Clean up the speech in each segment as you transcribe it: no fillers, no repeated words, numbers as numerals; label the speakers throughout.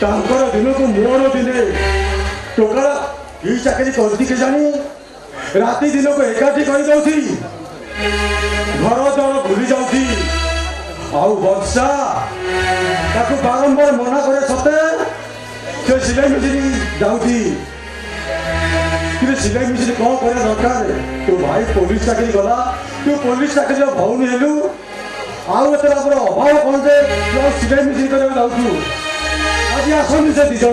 Speaker 1: तांकर दिन को मोर दिने टोकरा की चाकरी करती के जानी राति दिन को एकाठी कर दउथी घर द्वार भूली जाउथी आउ वर्षा ताकू बारंबार मना करे सते से सिलाई मिस्त्री जाउथी कि सिलाई मिस्त्री कौन करे दरकार तो भाई पुलिस चाकरी गला तू पुलिस चाकरी भौनी हेलु आउ एत अभाव कौन जे सिलाई मिस्त्री कर जाऊँ आज आसनी से दिज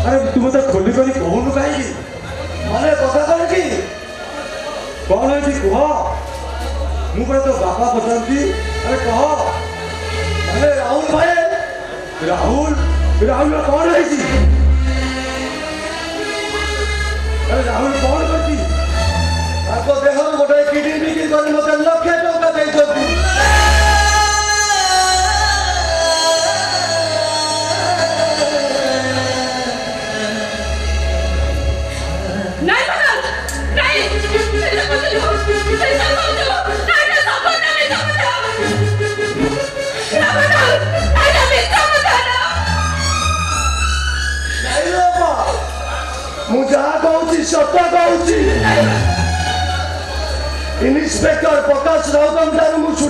Speaker 1: अरे तुम तो खोली खोली कहूनु कहीं माने कथा कौन कि कौन है कह मुझे तो बापा पचारती अरे कह अरे राहुल भाई राहुल राहुल कौन है अरे राहुल कौन करती आपको देखो गोटे किडनी बिक्री कर मत लक्ष टका दे सत कहूँ इन्स्पेक्टर प्रकाश राउत ठार मुझे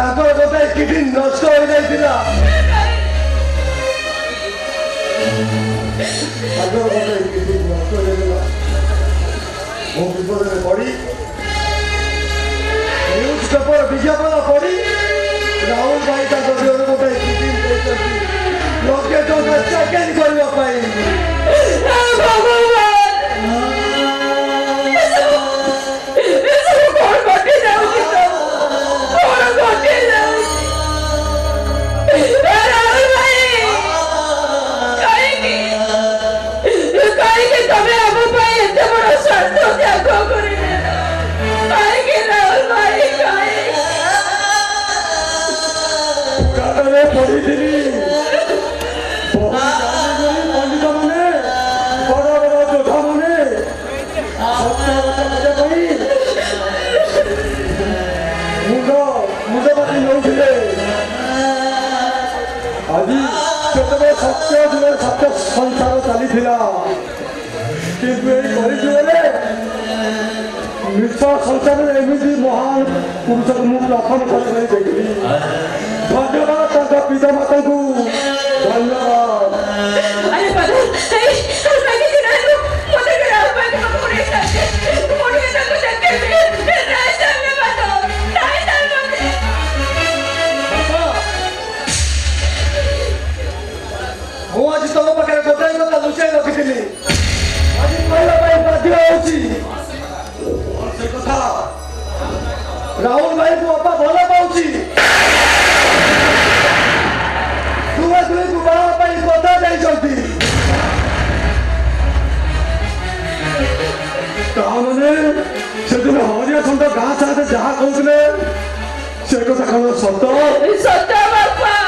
Speaker 1: गोटे किडनी नष्ट हो जाता गोटे किडनी नष्ट हो जाता मु विपद में पड़ी न्यूज पेपर विज्ञापन पड़ी राहुल भाई गोटे किडनी लक्षे टका चाकरी करने सत्य संसार चली मिश्र संसार एमती महान पुरुष को मुझे प्रथम थर देखी धन्यवाद पिता माता को धन्यवाद आज तुम पाखे गोटे कथा लुचाई रखी आज कहना बाध्य से कथा राहुल भाई को बापा भल पाऊँ दुए दुई को बाबा कथा जाइए मैंने से दिन हरिया खंड गाँ साथ जहाँ कहते से कथा कौन सत
Speaker 2: सत बापा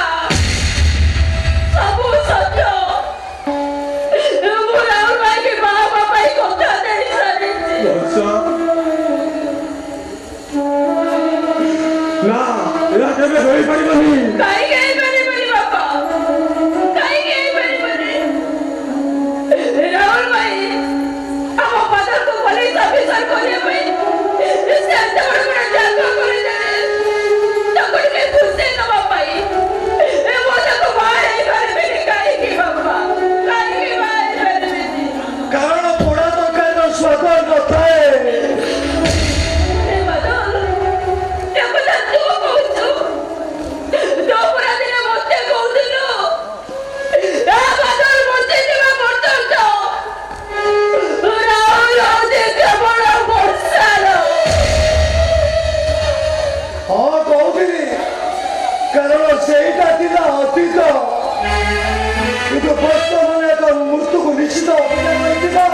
Speaker 1: ଅଭିନୟ କରିଥିବା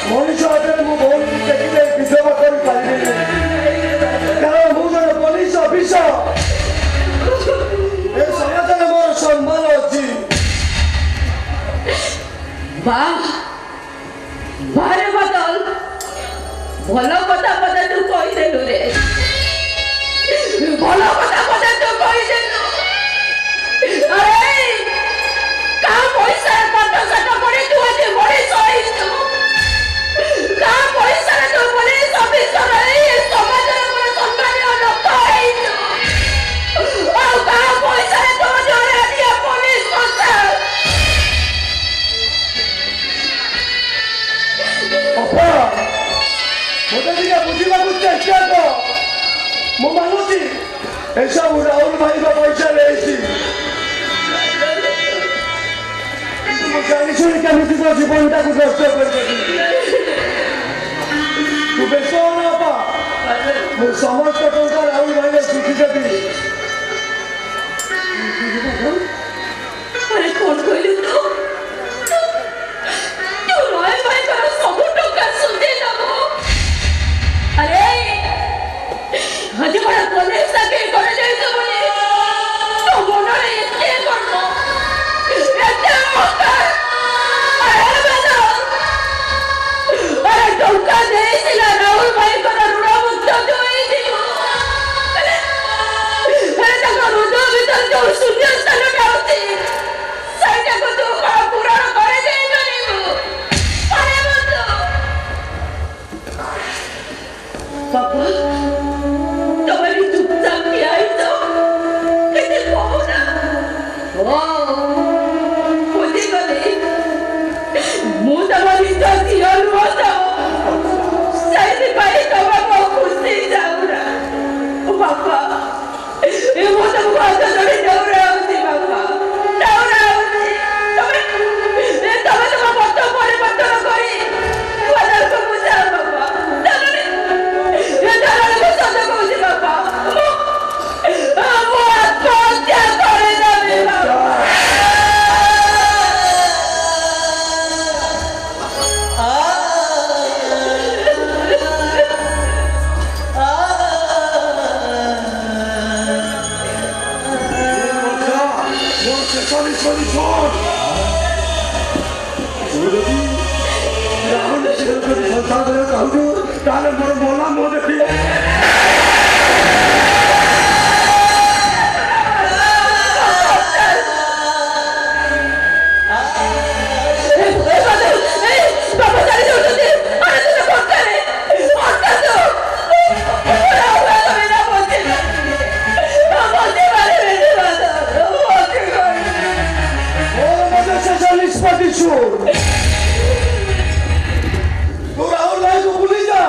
Speaker 1: ମଣିଷ ହାତରେ ମୁଁ ଭଉଣୀ ଦେଖିଲେ ବିଧବା କରିପାରିବିନି, କାରଣ ମୁଁ ଜଣେ ପୋଲିସ ଅଫିସର। ଏ ସମାଜରେ ମୋର ସମ୍ମାନ ଅଛି।
Speaker 2: ବାହାରେ ବଦଲ ଭଲ କଥା ପଦେ ତୁ କହିଦେଲୁ ରେ, ଭଲ କଥା ପଦେ ତୁ କହିଦେଲୁ। ଆରେ କାହା ପଇସାରେ ପାଠ ସାଠ ପଢି ତୁ ଆଜି ମଣିଷ ହେଇଛୁ, କାହା ପଇସାରେ ତୁ ପୋଲିସ ଅଫିସର ହେଇ ସମାଜରେ ମୋର ସମ୍ମାନୀୟ ଲୋକ ହେଇଛୁ, ଆଉ କାହା ପଇସାରେ ତୁ ଜଣେ ଆଜି ପୋଲିସ ଅଫିସର।
Speaker 1: ମୋତେ ଟିକେ ବୁଝିବାକୁ ଚେଷ୍ଟା କର। ମୁଁ ମାନୁଛି ଏସବୁ ରାହୁଲ ଭାଇଙ୍କ ପଇସାରେ ହେଇଛି, କିନ୍ତୁ ମୁଁ ଜାଣିଶୁଣି କେମିତି ମୋ ଜୀବନଟାକୁ ନଷ୍ଟ କରିପାରିବି। ତୁ ବ୍ୟସ୍ତ ହନା ବାପା, ମୁଁ ସମସ୍ତ ଟଙ୍କା ରାହୁଲ ଭାଇଙ୍କୁ ଶୁଖିଦେବି।
Speaker 2: ଆରେ କଣ କହିଲୁ ତୁ? ରୟ ଭାଇଙ୍କର ସବୁ ଟଙ୍କା ସୁଝି ଦବ? ଆରେ ଆଜି ବଡ଼ ପୋଲିସ ଚାକିରି କରିଯାଇଛୁ ବୋଲି ତୋ ମନରେ ଏତେ ଗର୍ବ, ଏତେ ଅହଙ୍କାର। ଆରେ ଟଙ୍କା ଦେଇଥିଲା ରାହୁଲ ଭାଇଙ୍କର ଋଣ ମୁକ୍ତ ହେଇଯିବ, ତାଙ୍କ ହୃଦୟ ଭିତରେ ଯୋଉ ଶୂନ୍ୟ ସ୍ଥାନଟା ଅଛି ସେଇଟାକୁ ତୁ କଣ ପୂରଣ କରିଦେଇ ପାରିବୁ? ବାପା ତମେ ବି ଚୁପଚାପ ଠିଆ ହେଇଛ, କିଛି କହୁନା। ବୁଝିଗଲି, ମୁଁ ତମ ନିଜ ଝିଅ ନୁହଁ ତ, ସେଇଥିପାଇଁ ତମେ ମୋ ଖୁସି ଯାଉନା। ବାପା ମୁଁ ତମକୁ ହାତ ଧରି ଡରାଉଛି, ବାପା ଡରାଉଛି। ତମେ ତମ ମତ ପରିବର୍ତ୍ତନ କରି ବଦଳକୁ ବୁଝାଅ ବାପା। ସତ କହୁଛି ବାପା, ମୁଁ ଆତ୍ମହତ୍ୟା କରିଦେବି ବାପା।
Speaker 1: ତାହେଲେ ମୋର ମଲା ମୋ ଦେଖି ନିଷ୍ପତ୍ତି ତୁ ରାହୁଲ ଭାଇକୁ ଭୁଲି ଯା।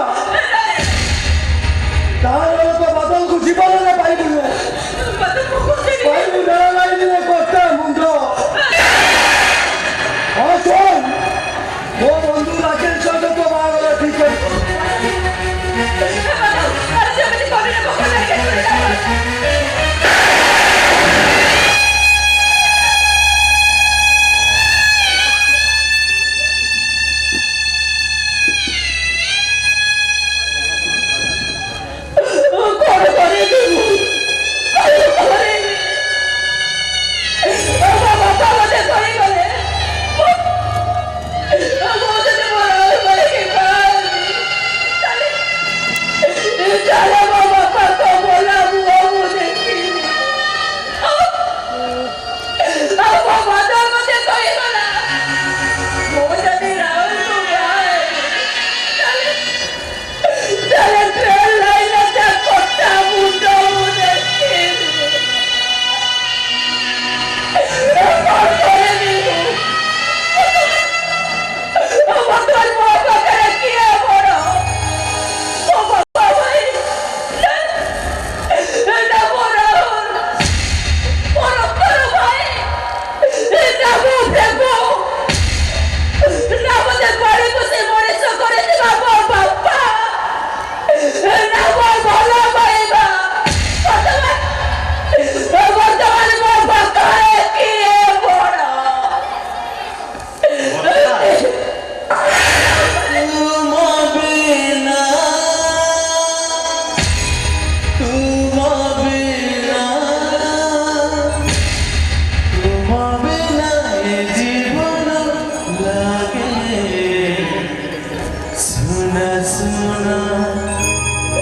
Speaker 3: सुना सुना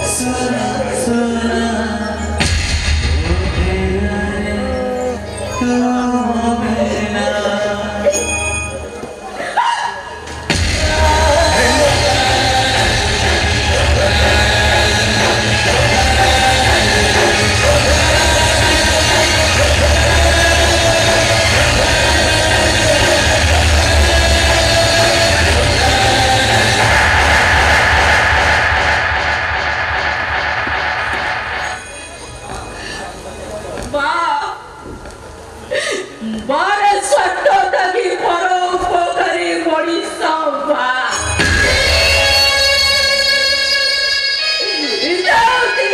Speaker 3: सुना सुना तू मेरा
Speaker 2: बारे स्वतंत्र की परोपकारी बड़ी सभा इजाती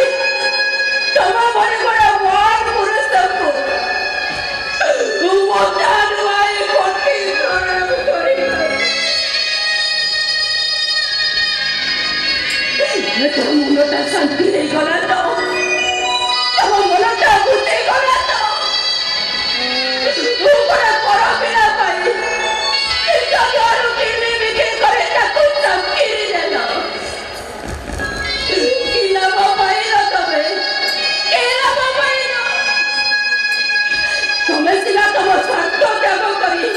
Speaker 2: तब बड़े बड़े वार पुरुष को मोटा दुआई कोटी करी ये तो मुन्नता शांति नहीं गला तो तब मुन्नता बुद्धि गला तो ऊपर पड़ा बिना पाई इसका यारों की लिमिट करे ना कुछ तस्कीरी लेना किला बाबाई ना तुम्हें सिला तुम संतो त्याग करी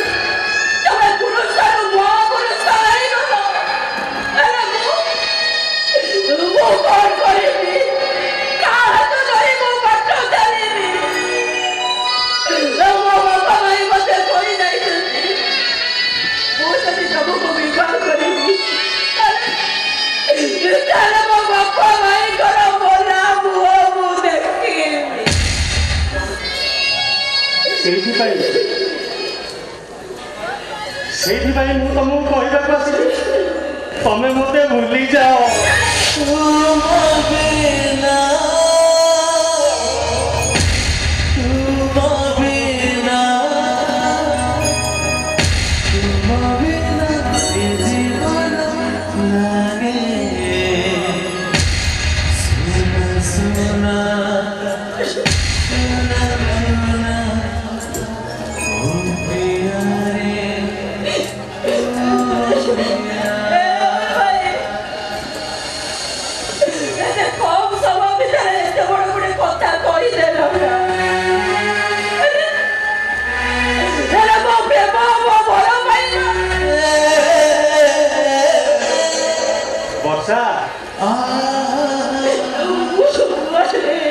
Speaker 2: तुम्हें पुरुषार महापुरुष आई ना अरे वो कौन करेगी कहाँ तो नहीं वो बच्चों चलेगी
Speaker 4: ସେଇଥିପାଇଁ ମୁଁ ତମକୁ କହିବାକୁ ଆସିଲି ତମେ ମୋତେ ଭୁଲି ଯାଅ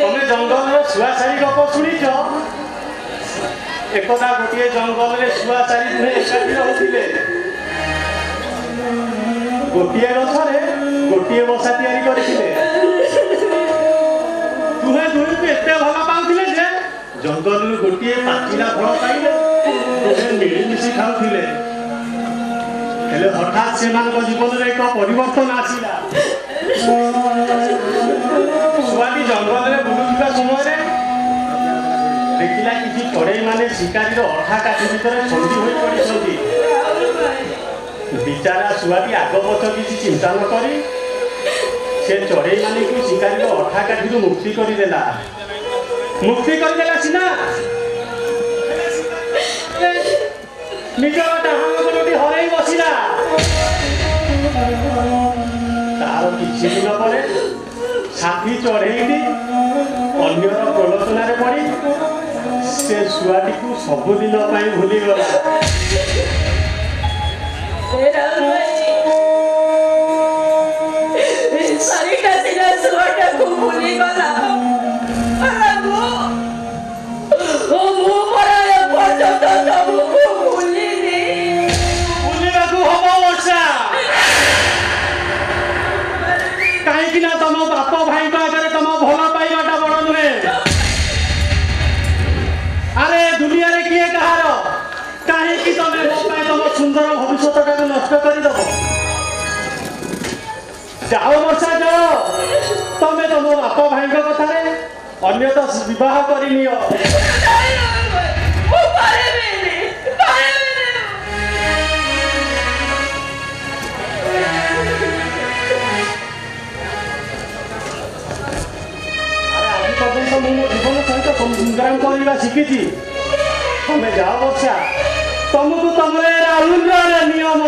Speaker 4: ତମେ ଜଙ୍ଗଲର ଶୁଆଶାରୀ ଗପ ଶୁଣିଛ एकदा गोटे जंगल में शुआ चारि दुहे एकाठी रहुथिले गोटे गछरे गोटे बसा तैयारी करथिले दुहे दुहे को एते भल पाउथिले जे जंगल में गोटे पाचिला फल पाइले दुहे मिली मिसी खाउथिले हेले हठात सेमानक जीवन में एक परिवर्तन आसिला शुआटी जंगल में बुलुथिबा समय देखिला किसी चढ़ई माने शिकारी अठा काठी भीतर छंदी होई पड़िछंती बिचारा शुआटी आग पछ किसी चिंता न करी से चढ़ई माने को शिकारी अठा काठी मुक्ति करदेला सिना निज डाहांगटी हरई बसिला तार किछि दिन पर साथी चढ़ई अन्यर प्रलोचन पड़ी से शुआटी को सबुदिन भूली गला कहीं तुम बाप भाई आगे तुम भल पाइबाटा बड़ नुहे अरे दुनिया रे किए कहार कहीं तुम तुम सुंदर भविष्य नष्ट करदेव जाओ वर्षा जाओ तमें तुम बाप भाई कथार अन्य तो बह करनी मो जीवन सहित संग्राम करने शिखी तुम्हें जाओ वर्षा तुमको तुम राहुल नियम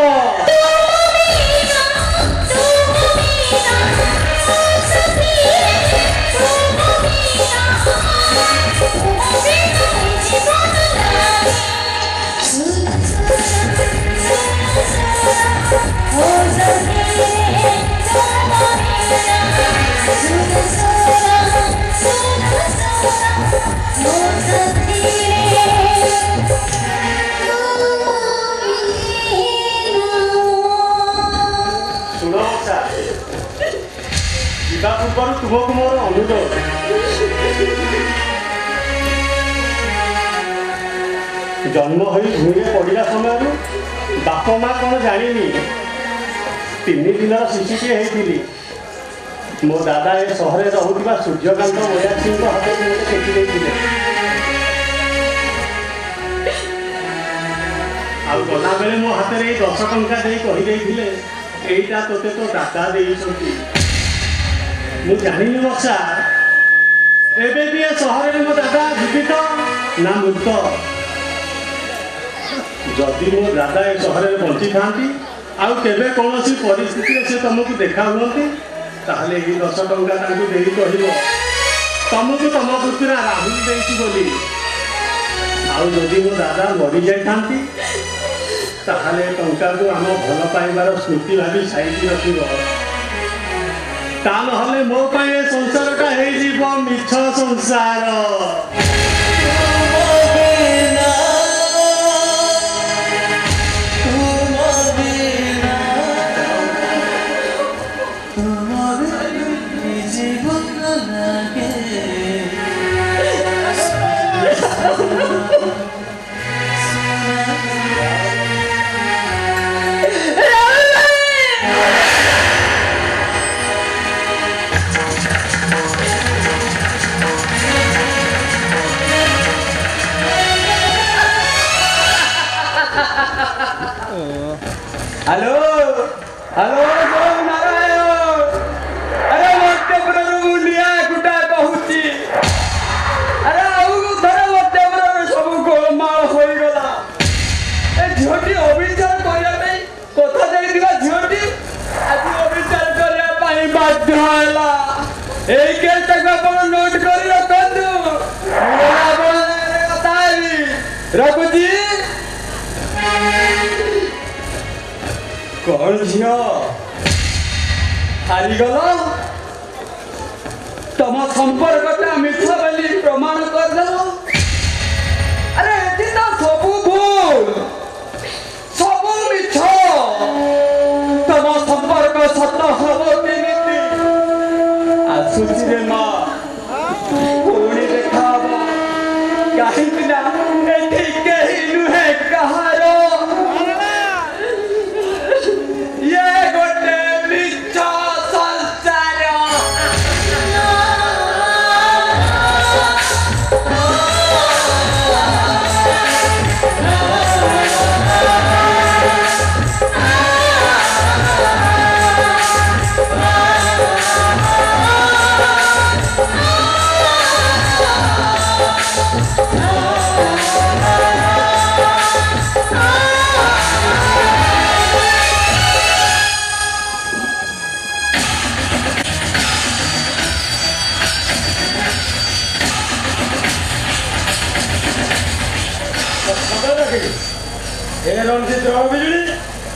Speaker 4: ଶୁଣ ବର୍ଷା, ଯିବା ପୂର୍ବରୁ ତୁମକୁ ମୋର ଅନୁରୋଧ, ଜନ୍ମ ହୋଇ ଭୂଇଁରେ ପଡ଼ିଲା ସମୟରୁ ବାପ ମା କ'ଣ ଜାଣିନି, 3 ଦିନର ଶିଶୁଟିଏ ହେଇଥିଲି। ମୋ ଦାଦା ଏ ସହରରେ ରହୁଥିବା ସୂର୍ଯ୍ୟକାନ୍ତ ବୟାସିଙ୍କ ହାତକୁ ମୋତେ ଟେକି ଦେଇଥିଲେ। ଆଉ ଗଲାବେଳେ ମୋ ହାତରେ ଏଇ 10 ଟଙ୍କା ଦେଇ କହିଦେଇଥିଲେ, ଏଇଟା ତୋତେ ତୋ ଦାଦା ଦେଇଛନ୍ତି। ମୁଁ ଜାଣିନି ବର୍ଷା, ଏବେ ବି ଏ ସହରରେ ମୋ ଦାଦା ଜୀବିତ ନା ମୃତ। ଯଦି ମୋ ଦାଦା ଏ ସହରରେ ବଞ୍ଚିଥାନ୍ତି ଆଉ କେବେ କୌଣସି ପରିସ୍ଥିତିରେ ସେ ତମକୁ ଦେଖା ହୁଅନ୍ତି, ତାହେଲେ ଏଇ 10 ଟଙ୍କା ତାଙ୍କୁ ଦେଇ କହିବ ତମକୁ ତମ ପୁତୁରା ରାହୁଲ ଦେଇଛି ବୋଲି। ଆଉ ଯଦି ମୋ ଦାଦା ମରିଯାଇଥାନ୍ତି, ତାହେଲେ ଟଙ୍କାକୁ ଆମ ଭଲ ପାଇବାର ସ୍ମୃତି ଭାବି ସାଇତି ରଖିବ। ତା ନହେଲେ ମୋ ପାଇଁ ଏ ସଂସାରଟା ହେଇଯିବ ମିଛ ସଂସାର।
Speaker 1: हेलो हेलो सब नारायण, अरे मत मुंडिया गुटा कहूची, अरे आउ थरे मत सब गोलमाल हो गला। ए झोटी अविचार करिया नहीं कथा देई दिबा झोटी आज अविचार करिया पाई बाध्य होला। एई केस तक अपन नोट करी रखंतु, मोला बोले बताई रघुजी। कौन झियो हारीगल, तम संपर्कटा मिठा बोली प्रमाण कर दल। अरे एटी तो सबू भूल सबू मिछ, तम संपर्क सत हब केमिति आसुची रे माँ पुणी देखा कहीं ना एटी केही नुहे कहार रंजित बिजुली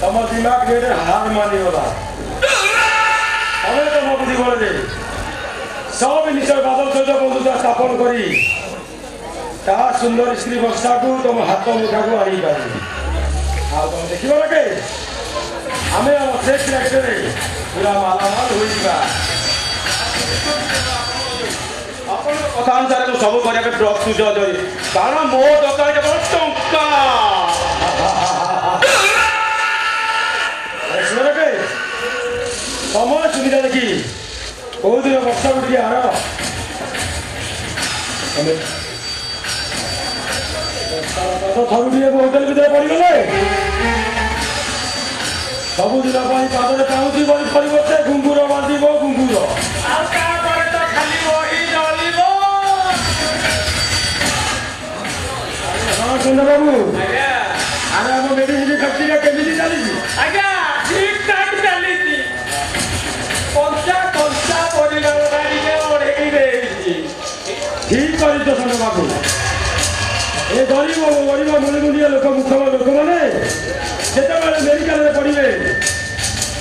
Speaker 1: तम दिमाग हार मानिगला। तमें तुम बुद्धि बल सब निश्चय बादल सहित बंधुता स्थापन करी सुंदर स्त्री वर्षा को तुम हाथ मुठा को आनी पारि। तुम देख लगे आम शेष राइटे पूरा मालामाल हो कथा अनुसार तो सब करने प्रस्तुत, कारण मो दरकार केवल टंका। समय सुविधा देखी बहुत दिन वर्षा उठी आर थरुटिए होटेल भितर पड़गले सबुदिन पादे पाऊँगी परिवर्ते घुंगुर बांध घुंगुर चंद्र बाबू अरे आम मेडिसिन फैक्ट्री केमी चली ठीक ठाक चली ठीक कर चंद्र बाबू ए गरीब गरीब मुनिमुनिया लोक मुखम लोक मैंने जिते मेडिकल पड़े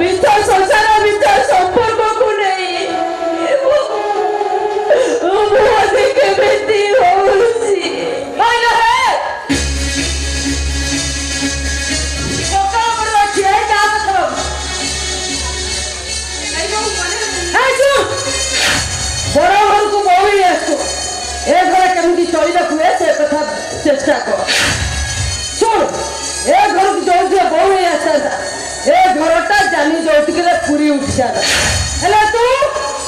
Speaker 2: মিথ্যা সংসার মিথ্যা সম্পর্কକୁ ନେଇ ମୁଁ ଆଜି କେମିତି ହଉଛି କହିଲ ହେ ପକା ଉପରେ ଅଛି ଏ କାହା କଥା ବଡ଼ ଘରକୁ ବୋହୂ ହେଇ ଆସୁ ଏ ଘରେ କେମିତି ଚଳିବାକୁ ହୁଏ ସେ କଥା ଚେଷ୍ଟା କର ଶୁଣ ଏ ଘରକୁ ଯୋଉ ଝିଅ ବୋହୂ ହେଇ ଆସିଥାନ୍ତା ଏ ଘରଟା ଜାନି ଯୋଉଠିକି ପୁରୀ ଉଠିଥାନ୍ତା ହେଲେ ତୁ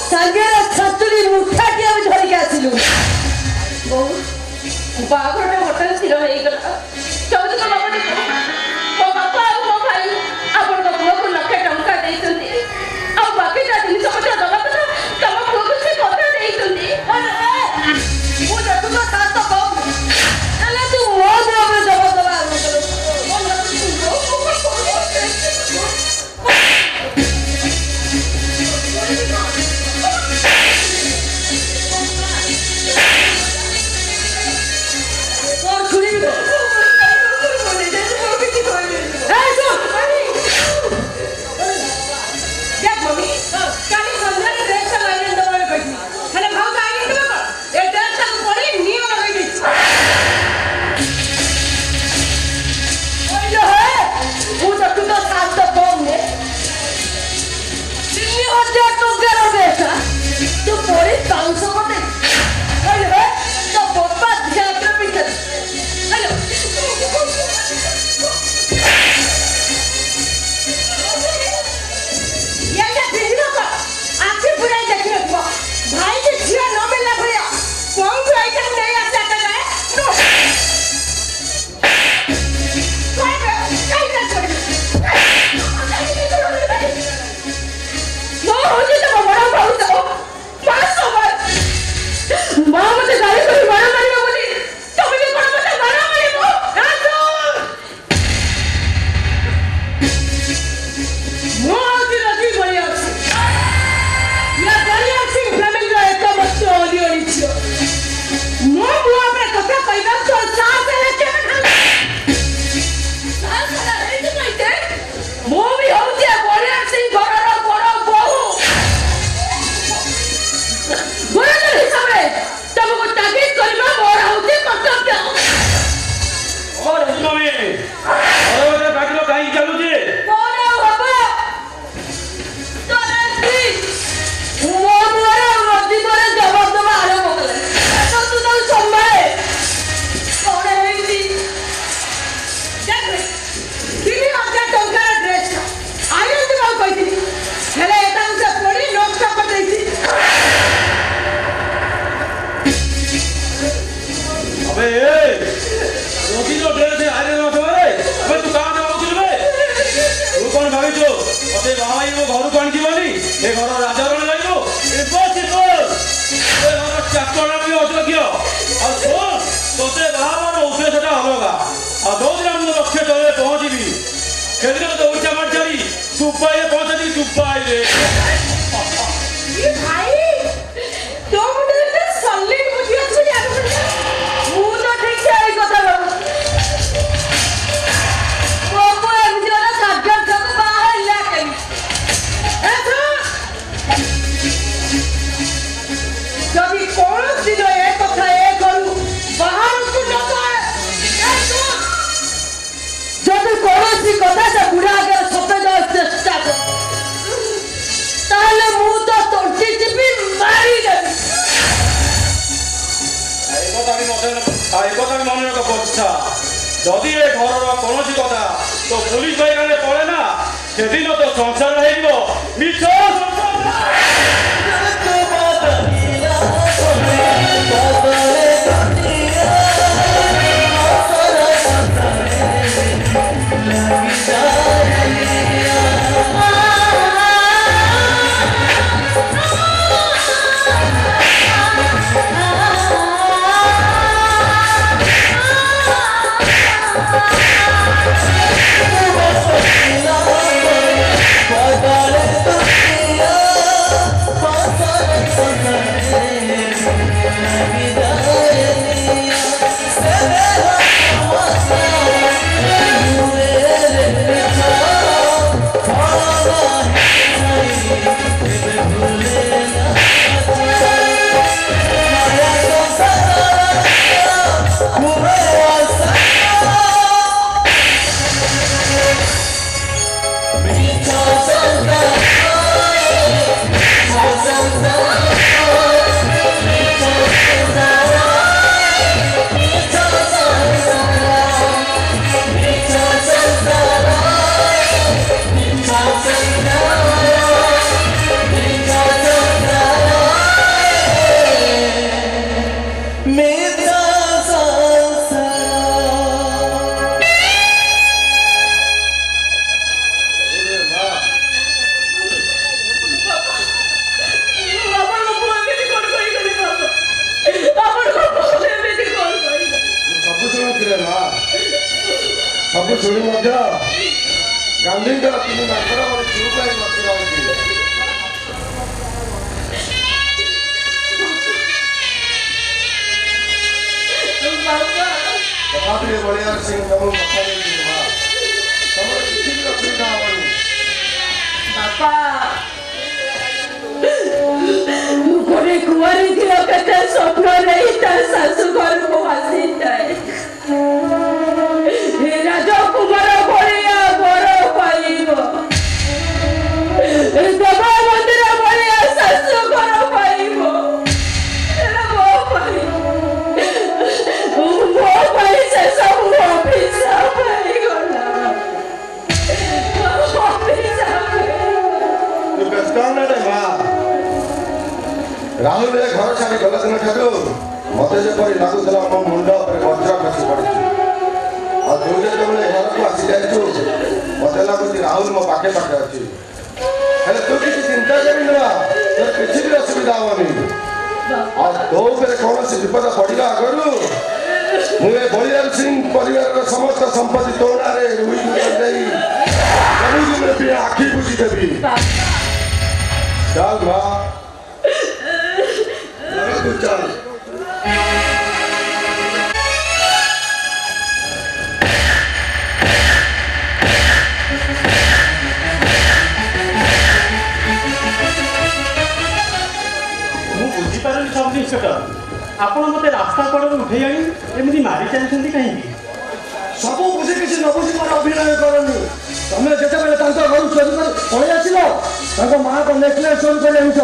Speaker 2: ସାଙ୍ଗରେ ଛତୁରୀ ମୁଠାଟିଏ ବି ଧରିକି ଆସିଲୁ ବୋହୂ ବାହାଘରଟା ହଠାତ୍ ସ୍ଥିର ହେଇଗଲା ଚୌଧୁରୀ ବାବୁନି ମୋ ବାପା ଆଉ ମୋ ଭାଇ ଆପଣଙ୍କ ପୁଅକୁ ଲକ୍ଷେ ଟଙ୍କା ଦେଇଛନ୍ତି ଆଉ ବାକିଟା ଜିନିଷ ପତ୍ର ଦବା କଥା ତମ ପୁଅକୁ ସେ କଥା ଦେଇଛନ୍ତି ମୁଁ ଦେଖୁଛ ସାତ କମ୍ ହେଲେ ତୁ ମୋ ମୁହଁରେ ଜବାବ ଦେବା
Speaker 1: যদি এ ঘরর কোনসি কথা তো পুলিশ ভাই কানে পড়ে না সেদিন তো সংসার হইব মিছ
Speaker 3: Bye.
Speaker 1: ନନ୍ଦୀଙ୍କର ତିନି ମାଙ୍କର ଗୋଟେ ଚୁପ ହେଇ ବସି ରହୁଛି। ତଥାପି ବଳିଆ ସିଂ ତମକୁ କଥା ଦେଇଛି ମା, ତମର କିଛି ବି ଅସୁବିଧା ହବନି।
Speaker 2: ବାପା ଗୋଟେ କୁଆରୀ ଝିଅ କେତେ ସ୍ୱପ୍ନ ନେଇ ତା ଶାଶୁ ଘରକୁ ଆସିଥାଏ। ରାଜକୁମାର ଭଳିଆ ବର ପାଇବ, ଦେବ ମନ୍ଦିର ଭଳିଆ ଶାଶୁ ଘର ପାଇବ। ମୋ ପାଇଁ ସେ ସବୁ ଅଭିଶାପ ହେଇଗଲା।
Speaker 1: ରାହୁଲ ଏ ଘର ଛାଡ଼ି ଗଲା ଦିନ ଠାରୁ ମତେ ଯେପରି ଲାଗୁଥିଲା ମୋ ମୁଣ୍ଡ ଉପରେ ବଜ୍ର ଖସି ପଡ଼ିଛି। ଆଉ ତୁ ଯେତେବେଳେ ଘରକୁ ଆସି ଯାଇଛୁ ମତେ ଲାଗୁଛି ରାହୁଲ ମୋ ପାଖେ ପାଖେ ଅଛି। ହେଲେ ତୁ କିଛି ଚିନ୍ତା କରିନୁ, ତୋର କିଛି ବି ଅସୁବିଧା ହବନି। ଆଉ ତୋ ଉପରେ କୌଣସି ବିପଦ ପଡ଼ିବା ଆଗରୁ ମୁଁ ଏ ବଳିଆର ସିଂ ପରିବାରର ସମସ୍ତ ସମ୍ପତ୍ତି ତୋ ନାଁରେ ରୁଇ ଦେଇ ସବୁଦିନ ଆଖି ବୁଝିଦେବି। ଚାଲ ମା, ଚାଲ।
Speaker 4: ମୁଁ ବୁଝିପାରୁନି ସବୁ ଜିନିଷଟା। ଆପଣ ମୋତେ ରାସ୍ତା କଡ଼ରୁ ଉଠେଇ ଆଣି ଏମିତି ମାରି ଚାଲିଛନ୍ତି କାହିଁକି?
Speaker 1: ସବୁ ବୁଝି କିଛି ନ ବୁଝି ମୋର ଅଭିନୟ କରନି। ତମେ ଯେତେବେଳେ ତାଙ୍କ ଘରୁ ଚୋରି କରି ପଳେଇ ଆସିଲ, ତାଙ୍କ ମାଆଙ୍କ ନେକଲେସ୍ ଚୋରି କରି ଆଣିଛ।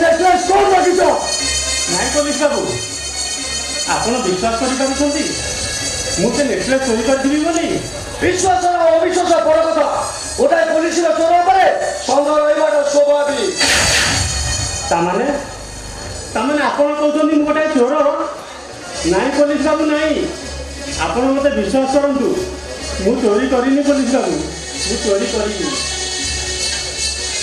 Speaker 1: ନେକଲେସ୍ କୋଉଠି ରଖିଛ?
Speaker 4: ନାଇଁ ପୋଲିସ ବାବୁ, ଆପଣ ବିଶ୍ୱାସ କରିପାରୁଛନ୍ତି ମୁଁ ସେ ନେକଲେସ୍ ଚୋରି କରିଥିବି ବୋଲି?
Speaker 1: ବିଶ୍ୱାସ ଆଉ ଅବିଶ୍ୱାସ ବଡ଼ କଥା। ଗୋଟାଏ ପୋଲିସର ଚୋର ଉପରେ ସନ୍ଦେହ ରହିବାଟା ସ୍ୱାଭାବିକ।
Speaker 4: ତାମାନେ ଆପଣ କହୁଛନ୍ତି ମୁଁ ଗୋଟାଏ ଚୋର? ନାଇଁ ପୋଲିସ ବାବୁ, ନାଇଁ। ଆପଣ ମୋତେ ବିଶ୍ୱାସ କରନ୍ତୁ, ମୁଁ ଚୋରି କରିନି ପୋଲିସ ବାବୁ, ମୁଁ ଚୋରି କରିନି।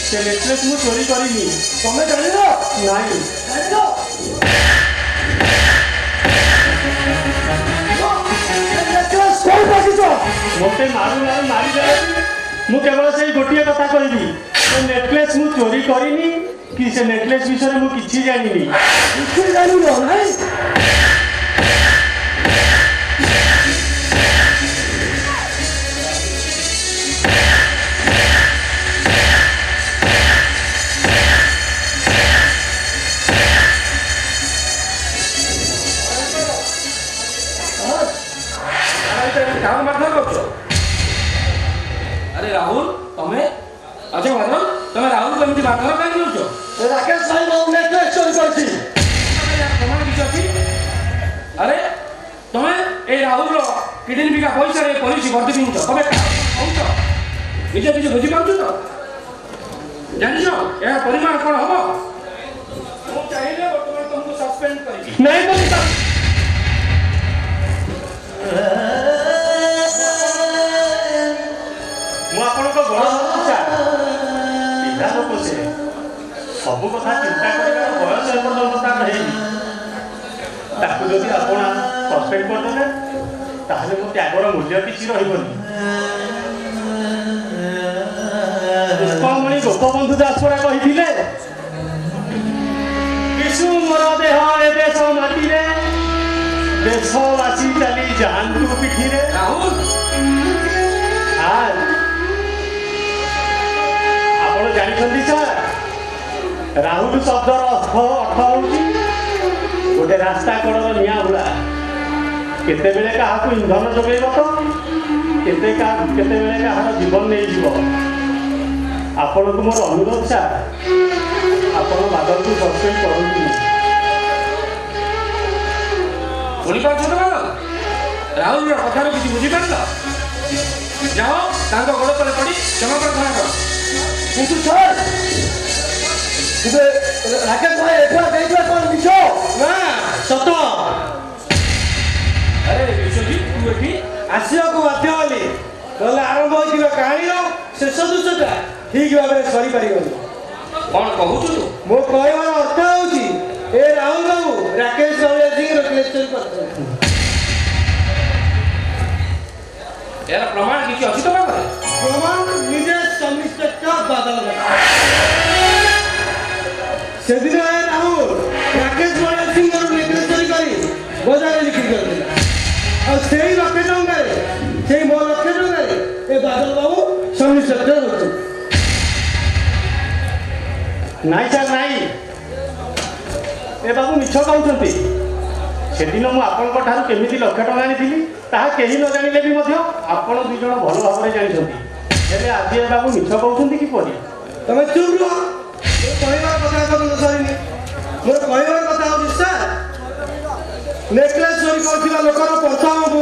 Speaker 4: ସେ ନେକଲେସ୍ ମୁଁ ଚୋରି କରିନି।
Speaker 1: ତମେ ଜାଣିଲ?
Speaker 4: ନାଇଁ।
Speaker 1: ଜାଣିଲ? ନେକଲେସ୍ କୋଉଠି ରଖିଛ?
Speaker 4: ମୋତେ ମାରି ଦେଲେ ମୁଁ କେବଳ ସେଇ ଗୋଟିଏ କଥା କହିବି, ସେ ନେକଲେସ୍ ମୁଁ ଚୋରି କରିନି କି ସେ ନେକଲେସ୍ ବିଷୟରେ ମୁଁ କିଛି ଜାଣିନି।
Speaker 1: କିଛି ଜାଣିନ ନାଇଁ?
Speaker 5: अरे राहुल तमें अच्छा माधव तमें राहुल को एमती मारधर काहे करछ?
Speaker 1: राकेश भाई मो नेकलेस चोरी करछि।
Speaker 5: प्रमाण किछ अछि? अरे तमें ए राहुल रो किडनी बिका पैसा रे पुलिस भर्ती दिन्छ। तमें कहउछ निजे निजे बुझि पाउछ तो? जानिछ या परिमाण कोन हबो? मु चाहिले वर्तमान तुमको सस्पेंड करिबि।
Speaker 4: नहीं पोलिस बाबू, ମୁଁ ଆପଣଙ୍କ ବଡ଼ ଭକ୍ତା। ପିଲା ଲୋକ ସେ, ସବୁ କଥା ଚିନ୍ତା କରିବାର ବୟସ ଏପର୍ଯ୍ୟନ୍ତ ତାର ହେଇନି। ତାକୁ ଯଦି ଆପଣ ସସ୍ପେଣ୍ଡ କରିଦେଲେ ତାହେଲେ ମୋ ତ୍ୟାଗର ମୂଲ୍ୟ କିଛି ରହିବନି। ପୁଷ୍ପମଣି ଗୋପବନ୍ଧୁ ଦାସ ପରା କହିଥିଲେ, ବିଶୁ ମୋର ଦେହ ଏ ଦେଶ ମାଟିରେ, ଦେଶବାସୀ ଚାଲି ଯାଆନ୍ତୁ ପିଠିରେ।
Speaker 5: राहुल
Speaker 4: ଆପଣ ଜାଣିଛନ୍ତି ସାର୍, ରାହୁଲ ଶବ୍ଦର ଅର୍ଥ ହେଉଛି ଗୋଟେ ରାସ୍ତା କଡ଼ର ନିଆଁ ହୁଳା। କେତେବେଳେ କାହାକୁ ଇନ୍ଧନ ଯୋଗାଇବ ତ କେତେବେଳେ କାହାର ଜୀବନ ନେଇଯିବ। ଆପଣଙ୍କୁ ମୋର ଅନୁରୋଧ ସାର୍, ଆପଣ ବାଦଲକୁ ସସ୍ପେଣ୍ଡ କରନ୍ତୁ।
Speaker 5: ଶୁଣିପାରୁଛ ତ ବାଦଲ? ରାହୁଲର କଥାରୁ କିଛି ବୁଝିପାରିଲ? ଯାଅ ତାଙ୍କ ଗୋଡ଼ ତଳେ ପଡ଼ି କ୍ଷମା ପ୍ରାର୍ଥନା କର।
Speaker 1: କିନ୍ତୁ ସାର୍, ରାକେଶ ଭାଇ ଏଫଆଇଆର ଦେଇଥିବା କ'ଣ ମିଛ?
Speaker 5: ନା ସତ। ଆରେ ବିଶ୍ୱଜିତ ତୁ ଏଠି
Speaker 1: ଆସିବାକୁ ବାଧ୍ୟ ହେଲି, ନହେଲେ ଆରମ୍ଭ ହୋଇଥିବା କାହାଣୀର ଶେଷ ଦୃଶ୍ୟଟା ଠିକ୍ ଭାବରେ ସରିପାରିବନି।
Speaker 5: କ'ଣ କହୁଛୁ ତୁ?
Speaker 1: ମୋ କହିବାର ଅର୍ଥ ହେଉଛି ଏ ରାହୁଲ ବାବୁ ରାକେଶ ସିଂର ନେକଲେସ୍ ଚୋରି କରିଥିଲେ।
Speaker 5: ଏହାର ପ୍ରମାଣ କିଛି ଅଛି ତ ପାଖରେ?
Speaker 4: ପ୍ରମାଣ ନିଜେ ସବ୍ ଇନ୍ସପେକ୍ଟର ବାଦଲ ସେଦିନ ରାହୁଲ ରାକେଶ ବଳିଆ ସିଂହର ନେକଲେସ୍ ଚୋରି କରି ବଜାରରେ ବିକ୍ରି କରିଥିଲା। ଆଉ ସେଇ ଲକ୍ଷେ ଟଙ୍କାରେ ସେଇ ମୋ ଲକ୍ଷେ ଟଙ୍କାରେ ଏ ବାଦଲ ବାବୁ ସବ୍ ଇନ୍ସପେକ୍ଟର ଅଛନ୍ତି। ନାଇଁ ସାର୍ ନାଇଁ, ଏ ବାବୁ ମିଛ କହୁଛନ୍ତି। ସେଦିନ ମୁଁ ଆପଣଙ୍କ ଠାରୁ କେମିତି ଲକ୍ଷେ ଟଙ୍କା ଆଣିଥିଲି ତାହା କେହି ନ ଜାଣିଲେ ବି ମଧ୍ୟ ଆପଣ ଦୁଇ ଜଣ ଭଲ ଭାବରେ ଜାଣିଛନ୍ତି। ହେଲେ ଆଜି ଏ ବାବୁ ମିଛ କହୁଛନ୍ତି କିପରି? ତମେ ଚୁପ୍ ରୁହ। କହିବାର କଥା ଏପର୍ଯ୍ୟନ୍ତ ସରିନି। ମୋର କହିବାର କଥା ହେଉଛି ସାର୍, ନେକଲେସ୍ ଚୋରି କରୁଥିବା ଲୋକର ପ୍ରଥମକୁ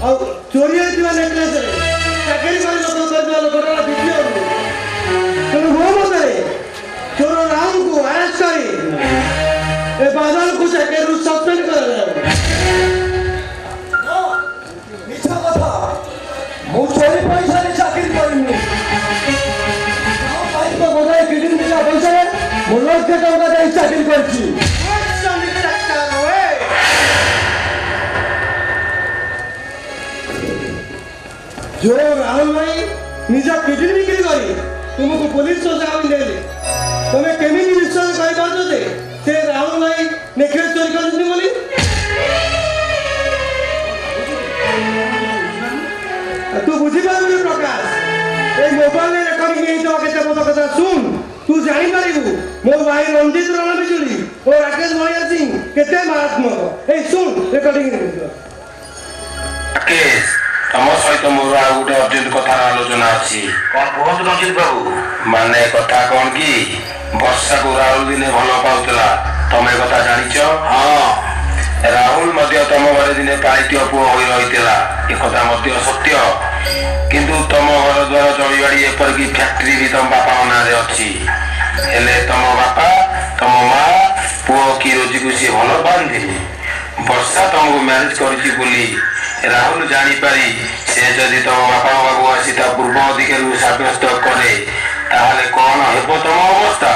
Speaker 4: ଆଉ ଚୋରି ହେଇଥିବା ନେକଲେସ୍ରେ ଚାକିରି କରି ଲୋକ କରିଥିବା ଲୋକର ଦ୍ୱିତୀୟକୁ। ତେଣୁ ମୋ ମତରେ ଚୋର ରାହୁଲକୁ ଆରେଷ୍ଟ କରି ଏ ବାଦଲକୁ ଚାକିରିରୁ ସସ୍ପେଣ୍ଡ କରାଯାଉ।
Speaker 1: ମିଛ କଥା। ମୁଁ ଚୋରି ପଇସାରେ ଚାକିରି କରିନି। ଗୋଟାଏ କିଡିନ୍ ବିକା ପଇସାରେ ମୁଁ ଲକ୍ଷେ ଟଙ୍କା ଦେଇ ଚାକିରି କରିଛି।
Speaker 4: ଯୋଉ ରାହୁଲ ଭାଇ ନିଜ କିଡନୀ ବିକ୍ରି କରି ତୁମକୁ ପୋଲିସ ଜାମିନ ଦେଲେ, ତମେ କେମିତି ବିଶ୍ୱାସ କରିପାରୁଛ ଯେ ସେ ରାହୁଲ ଭାଇ ନେକଲେସ୍ ଚୋରି କରିଛନ୍ତି ବୋଲି? ତୁ ବୁଝିପାରିବୁନି ପ୍ରକାଶ। এই মোবাইলে রেকর্ডিং ହେଇଥିବା କେତେ ପଦ କଥା ଶୁଣ, ତୁ ଜାଣିପାରିବୁ ମୋ ଭାଇ ରଞ୍ଜିତ ରଣ ବିଜୁଳି ଓ ରାକେଶ ବଳିଆ ସିଂ କେତେ ମାରାତ୍ମକ। এই ଶୁଣ ରେକର୍ଡିଂ ହେଇଥିବା।
Speaker 6: ରାକେଶ, ତମ ସହିତ ମୋର ଆଉ ଗୋଟେ ଅର୍ଜେଣ୍ଟ କଥାର ଆଲୋଚନା ଅଛି। କଣ କୁହନ୍ତୁ ରଞ୍ଜିତ ବାବୁ? ମାନେ କଥା କଣ କି, ବର୍ଷାକୁ ରାହୁଲ ଦିନେ ଭଲ ପାଉଥିଲା, ତମେ କଥା ଜାଣିଛ? ହଁ, ରାହୁଲ ମଧ୍ୟ ତମ ଘରେ ଦିନେ ପାଳିତୀୟ ପୁଅ ହୋଇ ରହିଥିଲା, ଏକଥା ମଧ୍ୟ ସତ୍ୟ। କିନ୍ତୁ ତମ ଘର ଦ୍ୱାର ଚଳିବାଡ଼ି ଏପରିକି ଫ୍ୟାକ୍ଟ୍ରି ବି ତମ ବାପାଙ୍କ ନାଁରେ ଅଛି। ହେଲେ ତମ ବାପା ତମ ମା ପୁଅ କି ରୋଜିକୁ ସିଏ ଭଲ ପାଆନ୍ତିନି। ବର୍ଷା ତମକୁ ମ୍ୟାରେଜ କରିଛି ବୋଲି ରାହୁଲ ଜାଣିପାରି ସେ ଯଦି ତମ ବାପାଙ୍କ ପାଖକୁ ଆସି ତା ପୂର୍ବ ଅଧିକାରୀକୁ ସାବ୍ୟସ୍ତ କରେ, ତାହେଲେ କଣ ହେବ ତମ ଅବସ୍ଥା?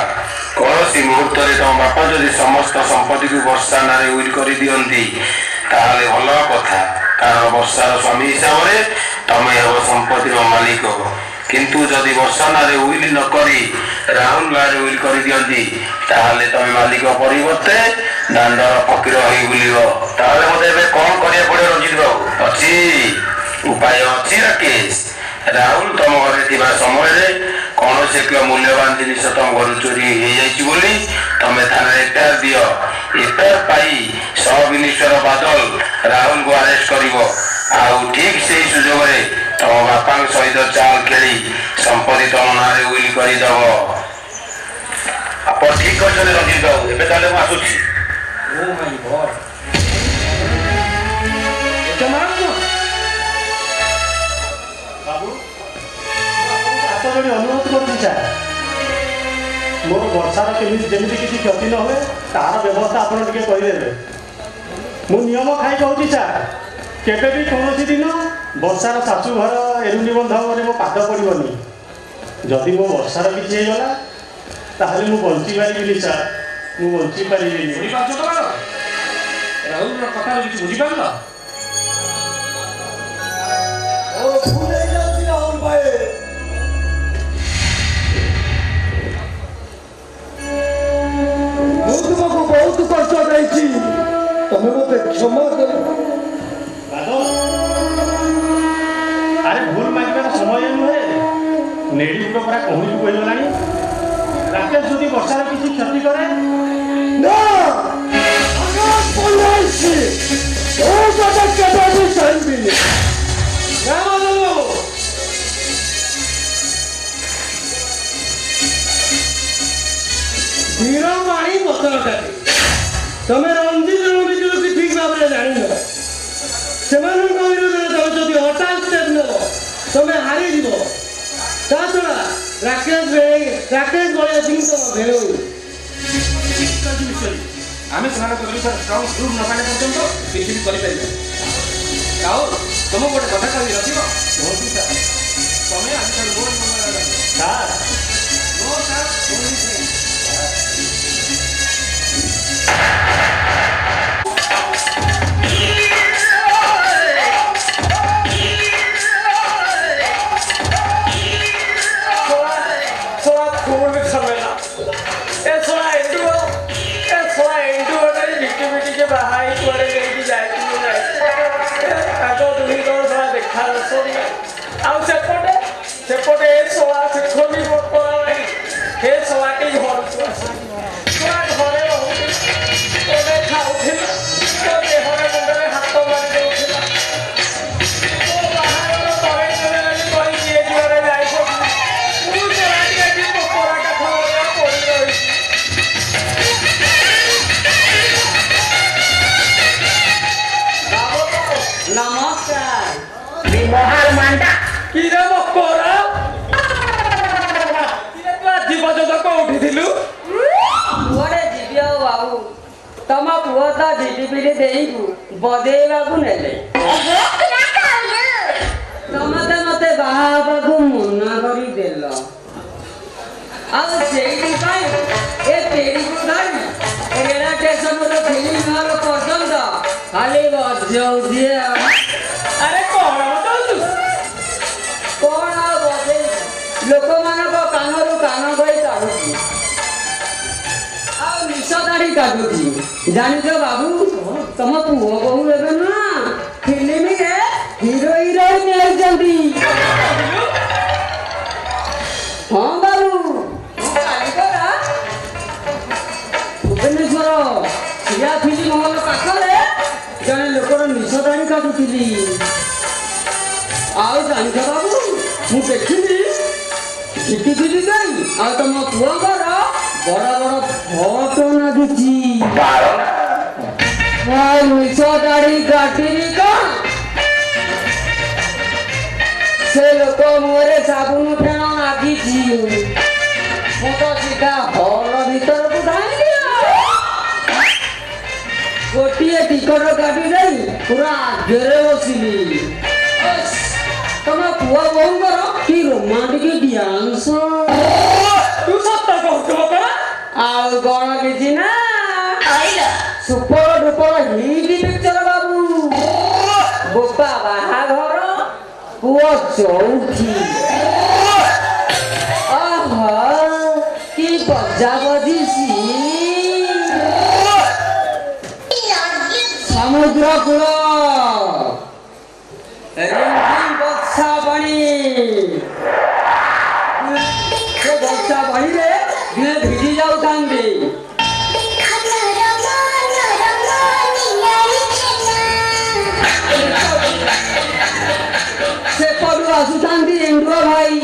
Speaker 6: କୌଣସି ମୁହୂର୍ତ୍ତରେ ତମ ବାପା ଯଦି ସମସ୍ତ ସମ୍ପତ୍ତିକୁ ବର୍ଷା ନାଁରେ ଉଇଲ୍ କରିଦିଅନ୍ତି ତାହେଲେ ଭଲ କଥା, କାରଣ ବର୍ଷାର ସ୍ୱାମୀ ହିସାବରେ ତମେ ହେବ ସମ୍ପତ୍ତିର ମାଲିକ। କିନ୍ତୁ ଯଦି ବର୍ଷା ନାଁରେ ଉଇଲ୍ ନ କରି ରାହୁଲ ନାଁରେ ଉଇଲ୍ କରିଦିଅନ୍ତି ତାହେଲେ ତମେ ମାଲିକ ପରିବର୍ତ୍ତେ ଦାଣ୍ଡର ଫକୀର ହୋଇ ବୁଲିବ। ତାହେଲେ ମତେ ଏବେ କଣ କରିବାକୁ ପଡ଼ିବ ରଞ୍ଜିତ ବାବୁ? ଅଛି, ଉପାୟ ଅଛି ରାକେଶ। ରାହୁଲ ତମ ଘରେ ଥିବା ସମୟରେ କୌଣସି ଏକ ମୂଲ୍ୟବାନ ଜିନିଷ ତମ ଘରୁ ଚୋରି ହେଇଯାଇଛି ବୋଲି ତମେ ଥାନାରେ ଏଫଆଇଆର ଦିଅ। ଏଫଆଇଆର ପାଇ ସବ୍ ଇନ୍ସପେକ୍ଟର ବାଦଲ ରାହୁଲକୁ ଆରେଷ୍ଟ କରିବ। ଆଉ ଠିକ୍ ସେଇ ସୁଯୋଗରେ ତମ ବାପାଙ୍କ ସହିତ ଚାଲ ଖେଳି ସମ୍ପତ୍ତି ତମ ନାଁରେ ଉଇଲ୍ କରିଦେବ। ଆପଣ ଠିକ୍ କରିଛନ୍ତି ରଞ୍ଜିତ ବାବୁ। ଏବେ ତାହେଲେ ମୁଁ ଆସୁଛି।
Speaker 5: ଓ ମାଇ ଗଡ୍, ଏତେ ମାରାତ୍ମକ?
Speaker 4: ବାବୁ, ହାତ ଯୋଡ଼ି ଅନୁରୋଧ କରୁଛି ସାର୍, ମୋର ବର୍ଷାର ଯେମିତି କିଛି କ୍ଷତି ନ ହୁଏ ତାହାର ବ୍ୟବସ୍ଥା ଆପଣ ଟିକେ କରିଦେବେ। ମୁଁ ନିୟମ ଖାଇ କହୁଛି ସାର୍, କେବେ ବି କୌଣସି ଦିନ ବର୍ଷାର ଶାଶୁଘର ଏରୁଣ୍ଡି ବନ୍ଧରେ ମୋ ପାଦ ପଡ଼ିବନି। ଯଦି ମୋ ବର୍ଷାର କିଛି ହେଇଗଲା ତାହେଲେ ମୁଁ ବଞ୍ଚିପାରିବିନି ସାର୍, ମୁଁ ବଞ୍ଚିପାରିବିନି।
Speaker 5: ବୁଝିପାରୁଛ ତ ମ୍ୟାଡ଼ାମ? ରାହୁଲର କଥାରୁ କିଛି ବୁଝିପାରିଲ?
Speaker 1: ଓ ଭୁଲ ହେଇଯାଉଛି ରାହୁଲ ଭାଇ। ମୁଁ ତୁମକୁ ବହୁତ କଷ୍ଟ ଦେଇଛି, ତମେ ମତେ କ୍ଷମା କର।
Speaker 4: ଆରେ ଭୁଲ ମାଗିବାର ସମୟ ନୁହେଁ, ନେଡ଼ି ଯୁଗ ପୁରା କହୁଛୁ କହିଗଲାଣି। ରାକେଶ ଯଦି ବର୍ଷାର କିଛି କ୍ଷତି କରେ
Speaker 1: ନା, ଆକାଶ ପଡ଼ିଯାଇଛି, ତୋ କଥା କେବେ ବି ସହିବିନି।
Speaker 4: କ୍ଷୀର ପାଣି ବୋତଲ କାଟି ତମେ ରଞ୍ଜିତ ବିଜୁଳିକୁ ଠିକ୍ ଭାବରେ ଜାଣିନ। ସେମାନଙ୍କ ବିରୁଦ୍ଧରେ ତମେ ଯଦି ହଠାତ୍ ଷ୍ଟେପ୍ ନେବ ତମେ ହାରିଯିବ। ତା ଛଡ଼ା ରାକେଶ ବଳିଆ ସିଂ ତମ ଭେଳୁ।
Speaker 5: ଆମେ ସେମାନଙ୍କ ବିରୁଦ୍ଧରେ ଷ୍ଟ୍ରଙ୍ଗ ପ୍ରୁଫ୍ ନ ପାଇଲା ପର୍ଯ୍ୟନ୍ତ କିଛି ବି କରିପାରିବା। ଆଉ ତମକୁ ଗୋଟେ କଥା କହିବି ରଖିବ? ତମେ ଆଜିଠାରୁ ମୋର
Speaker 4: ସାର୍
Speaker 5: ନୋ ସାର୍,
Speaker 2: মহাল মান্ডা
Speaker 5: কি রে বকরা কিরে তু আଜି পর্যন্ত কোউঠি থিলু
Speaker 2: କୁଆଡ଼େ ଯିବି ଆଉ ବାବୁ ତମ ପୁଅ ତ ଝିଟିପିଟି ଦେଇକୁ ବଜେଇବାକୁ ନେଲେ ତମେ ତ ମତେ ବାହା ହେବାକୁ ମନା କରିଦେଲ ଆଉ ସେଇଥିପାଇଁ ଏ ପିଢ଼ିକୁ ଧରି ରେଳ ଷ୍ଟେସନରୁ ଫିଲ୍ମ ହଲ୍ ପର୍ଯ୍ୟନ୍ତ ଖାଲି ବଜାଉଛି
Speaker 5: ଆରେ କଣ ବଜାଉଛୁ
Speaker 2: କଣ ଆଉ ବଜେଇ ଲୋକମାନଙ୍କ କାନରୁ କାନ ଗଳି କାଢୁଛି ଆଉ ନିଶ ଦାଢି କାଟୁଛି ଜାଣିଛ ବାବୁ ତମ ପୁଅ ବୋହୂ ଏବେ ନା ଫିଲ୍ମରେ ହିରୋ ହିରୋଇନ୍ ହେଉଛନ୍ତି ହଁ ବାବୁ କାଲିକଟା ଭୁବନେଶ୍ୱର ସିଆ ଫିଲ୍ମ ହଲ୍ ପାଖରେ ଜଣେ ଲୋକର ନିଶ ଦାଢି କାଟୁଥିଲି ଆଉ ଜାଣିଛ ବାବୁ ମୁଁ ଦେଖିଲି ଝିଟିପିଟି ଯାଇ ଆଉ ତମ ପୁଅଙ୍କର ବଡ଼ ବଡ଼ ଫଟୋ ଲାଗୁଛି ନିଶ ଦାଢି କାଟିବି କଣ ସେ ଲୋକ ମୁହଁରେ ସାବୁନ ଫେଣ ଲାଗିଛି ମୁଁ ତ ସିଧା ହଲ ଭିତରକୁ ଧାଇଁଲି ଗୋଟିଏ ଟିକଟ କାଟି ଦେଇ ପୁରା ଆଗରେ ବସିଲି ତମ ପୁଅ ବୋହୂଙ୍କର କି ରୋମାଣ୍ଟିକ ଡ୍ୟାନ୍ସ
Speaker 5: ତୁ ସତ କହୁଛୁ ବକରା
Speaker 2: ଆଉ କଣ କିଛି ନା ସୁପର ଡୁପର ହିଟ୍ ପିକ୍ଚର ବାବୁ ବୋପା ବାହାଘର ପୁଅ ଚଉଠି କି ବଜା ବଜିଛି ସମୁଦ୍ର କୂଳ ବର୍ଷା ପାଣି ସେ ବର୍ଷା ପାଣିରେ ଦିନେ ଭିଜି ଯାଉଥାନ୍ତି ସେପଟୁ ଆସୁଥାନ୍ତି ଏଣ୍ଡୁଅ ଭାଇ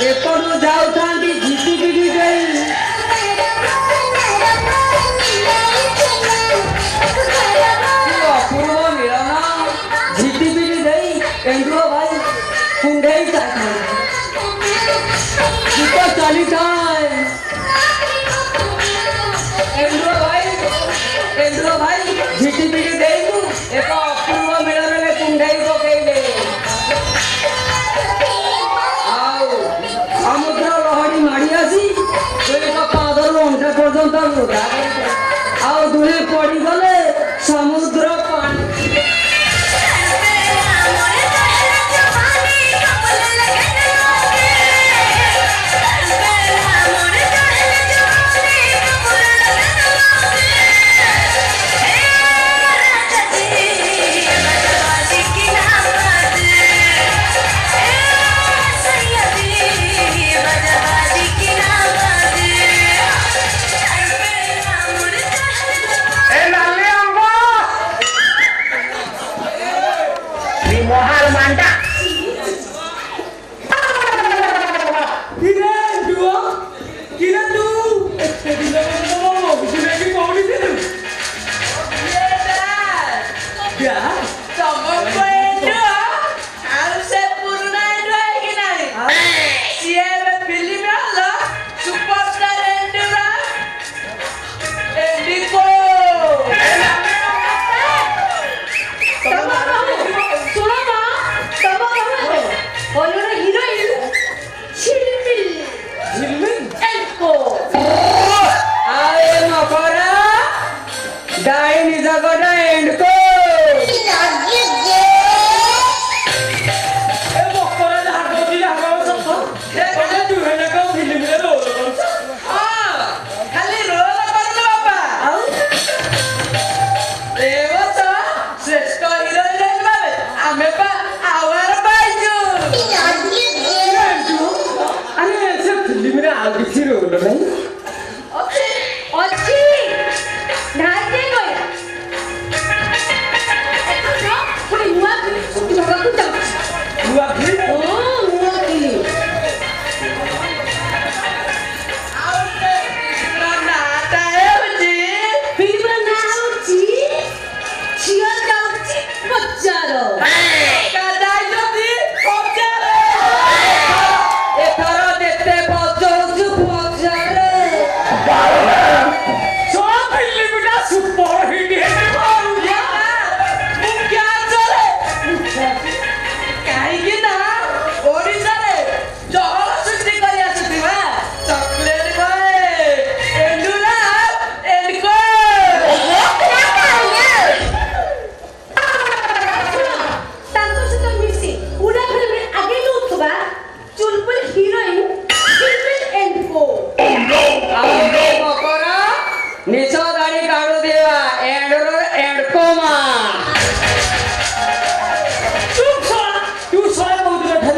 Speaker 2: ଏପଟୁ ଯାଉଥାନ୍ତି ଝିଟିପିଟି ଦେଇ ଅପୂର୍ବ ମିଳନ ଝିଟିପିଟି ଦେଇ ଏଣ୍ଡୁଅ ଭାଇ କୁଣ୍ଢେଇ ଗୀତ ଚାଲିଥାଏ ଏଣ୍ଡୁଅ ଭାଇ ଝିଟିପିଟି ଦେଇକୁ ଏକ ଅପୂର୍ବ ମିଳନରେ କୁଣ୍ଢେଇ ପକେଇଲେ ଆଉ ସମୁଦ୍ର ଲହଡ଼ି ମାଡ଼ି ଆସି ଦୁଇଙ୍କ ପାଦରୁ ଅଣ୍ଟା ପର୍ଯ୍ୟନ୍ତ ଲୁଗା ଆଉ ଦୁହେଁ ପଡ଼ିଗଲେ ସମୁଦ୍ର ପାଣି মহাল মান্ডা
Speaker 5: কিরে ডুও কিরে তু এতে দিন পর্যন্ত মোর অফিসে নাকি কোউঠি থিলু
Speaker 2: যা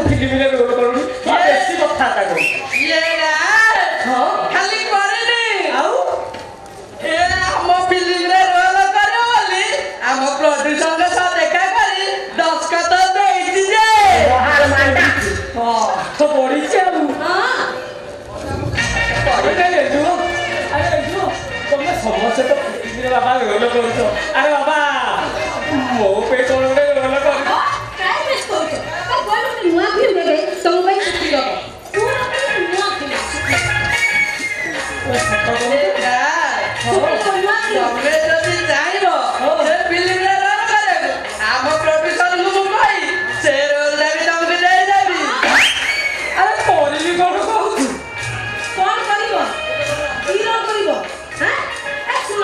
Speaker 5: ଫିଲ୍ମରେ ରୋଲ କରୁନି ବେଶୀ କଥାବାର୍ତ୍ତା କରୁ
Speaker 2: ଖାଲି କରିନି
Speaker 5: ଆଉ
Speaker 2: ଏ ଆମ ଫିଲ୍ମରେ ରୋଲ କରିବ ବୋଲି ଆମ ପ୍ରଡ୍ୟୁସରଙ୍କ ସହ ଦେଖା କରି ଦସ୍ତଖତ ଦେଇଛି ଯେ
Speaker 5: ତ ପଢିଛି ଆଉ ତମେ ସମସ୍ତେ ତ ଫିଲ୍ମରେ ବାବା ରୋଲ କରୁଛ ଆରେ ବାବା ମୋ ପାଇଁ କଣ ଗୋଟେ ରୋଲ କରୁଛ
Speaker 2: କାଇଁ ବେଶ କରୁଛ ନୂଆ ଫିଲ୍ମ ଦେବେ ତମ ପାଇଁ ଛୁଟି ଦବ ତମେ ଯଦି ଚାହିଁବ ସେ ଫିଲ୍ମରେ ରୋଲ କରିବାକୁ ଆମ ପ୍ରଡ୍ୟୁସରଙ୍କୁ ମୁଁ କହି ସେ ରୋଲଟା ବି ତମକୁ ଦେଇଦେବି
Speaker 5: ଆରେ କରିବି କଣ କହୁଛୁ
Speaker 2: କଣ କରିବ କି ରୋଲ କରିବ ଶୁଣ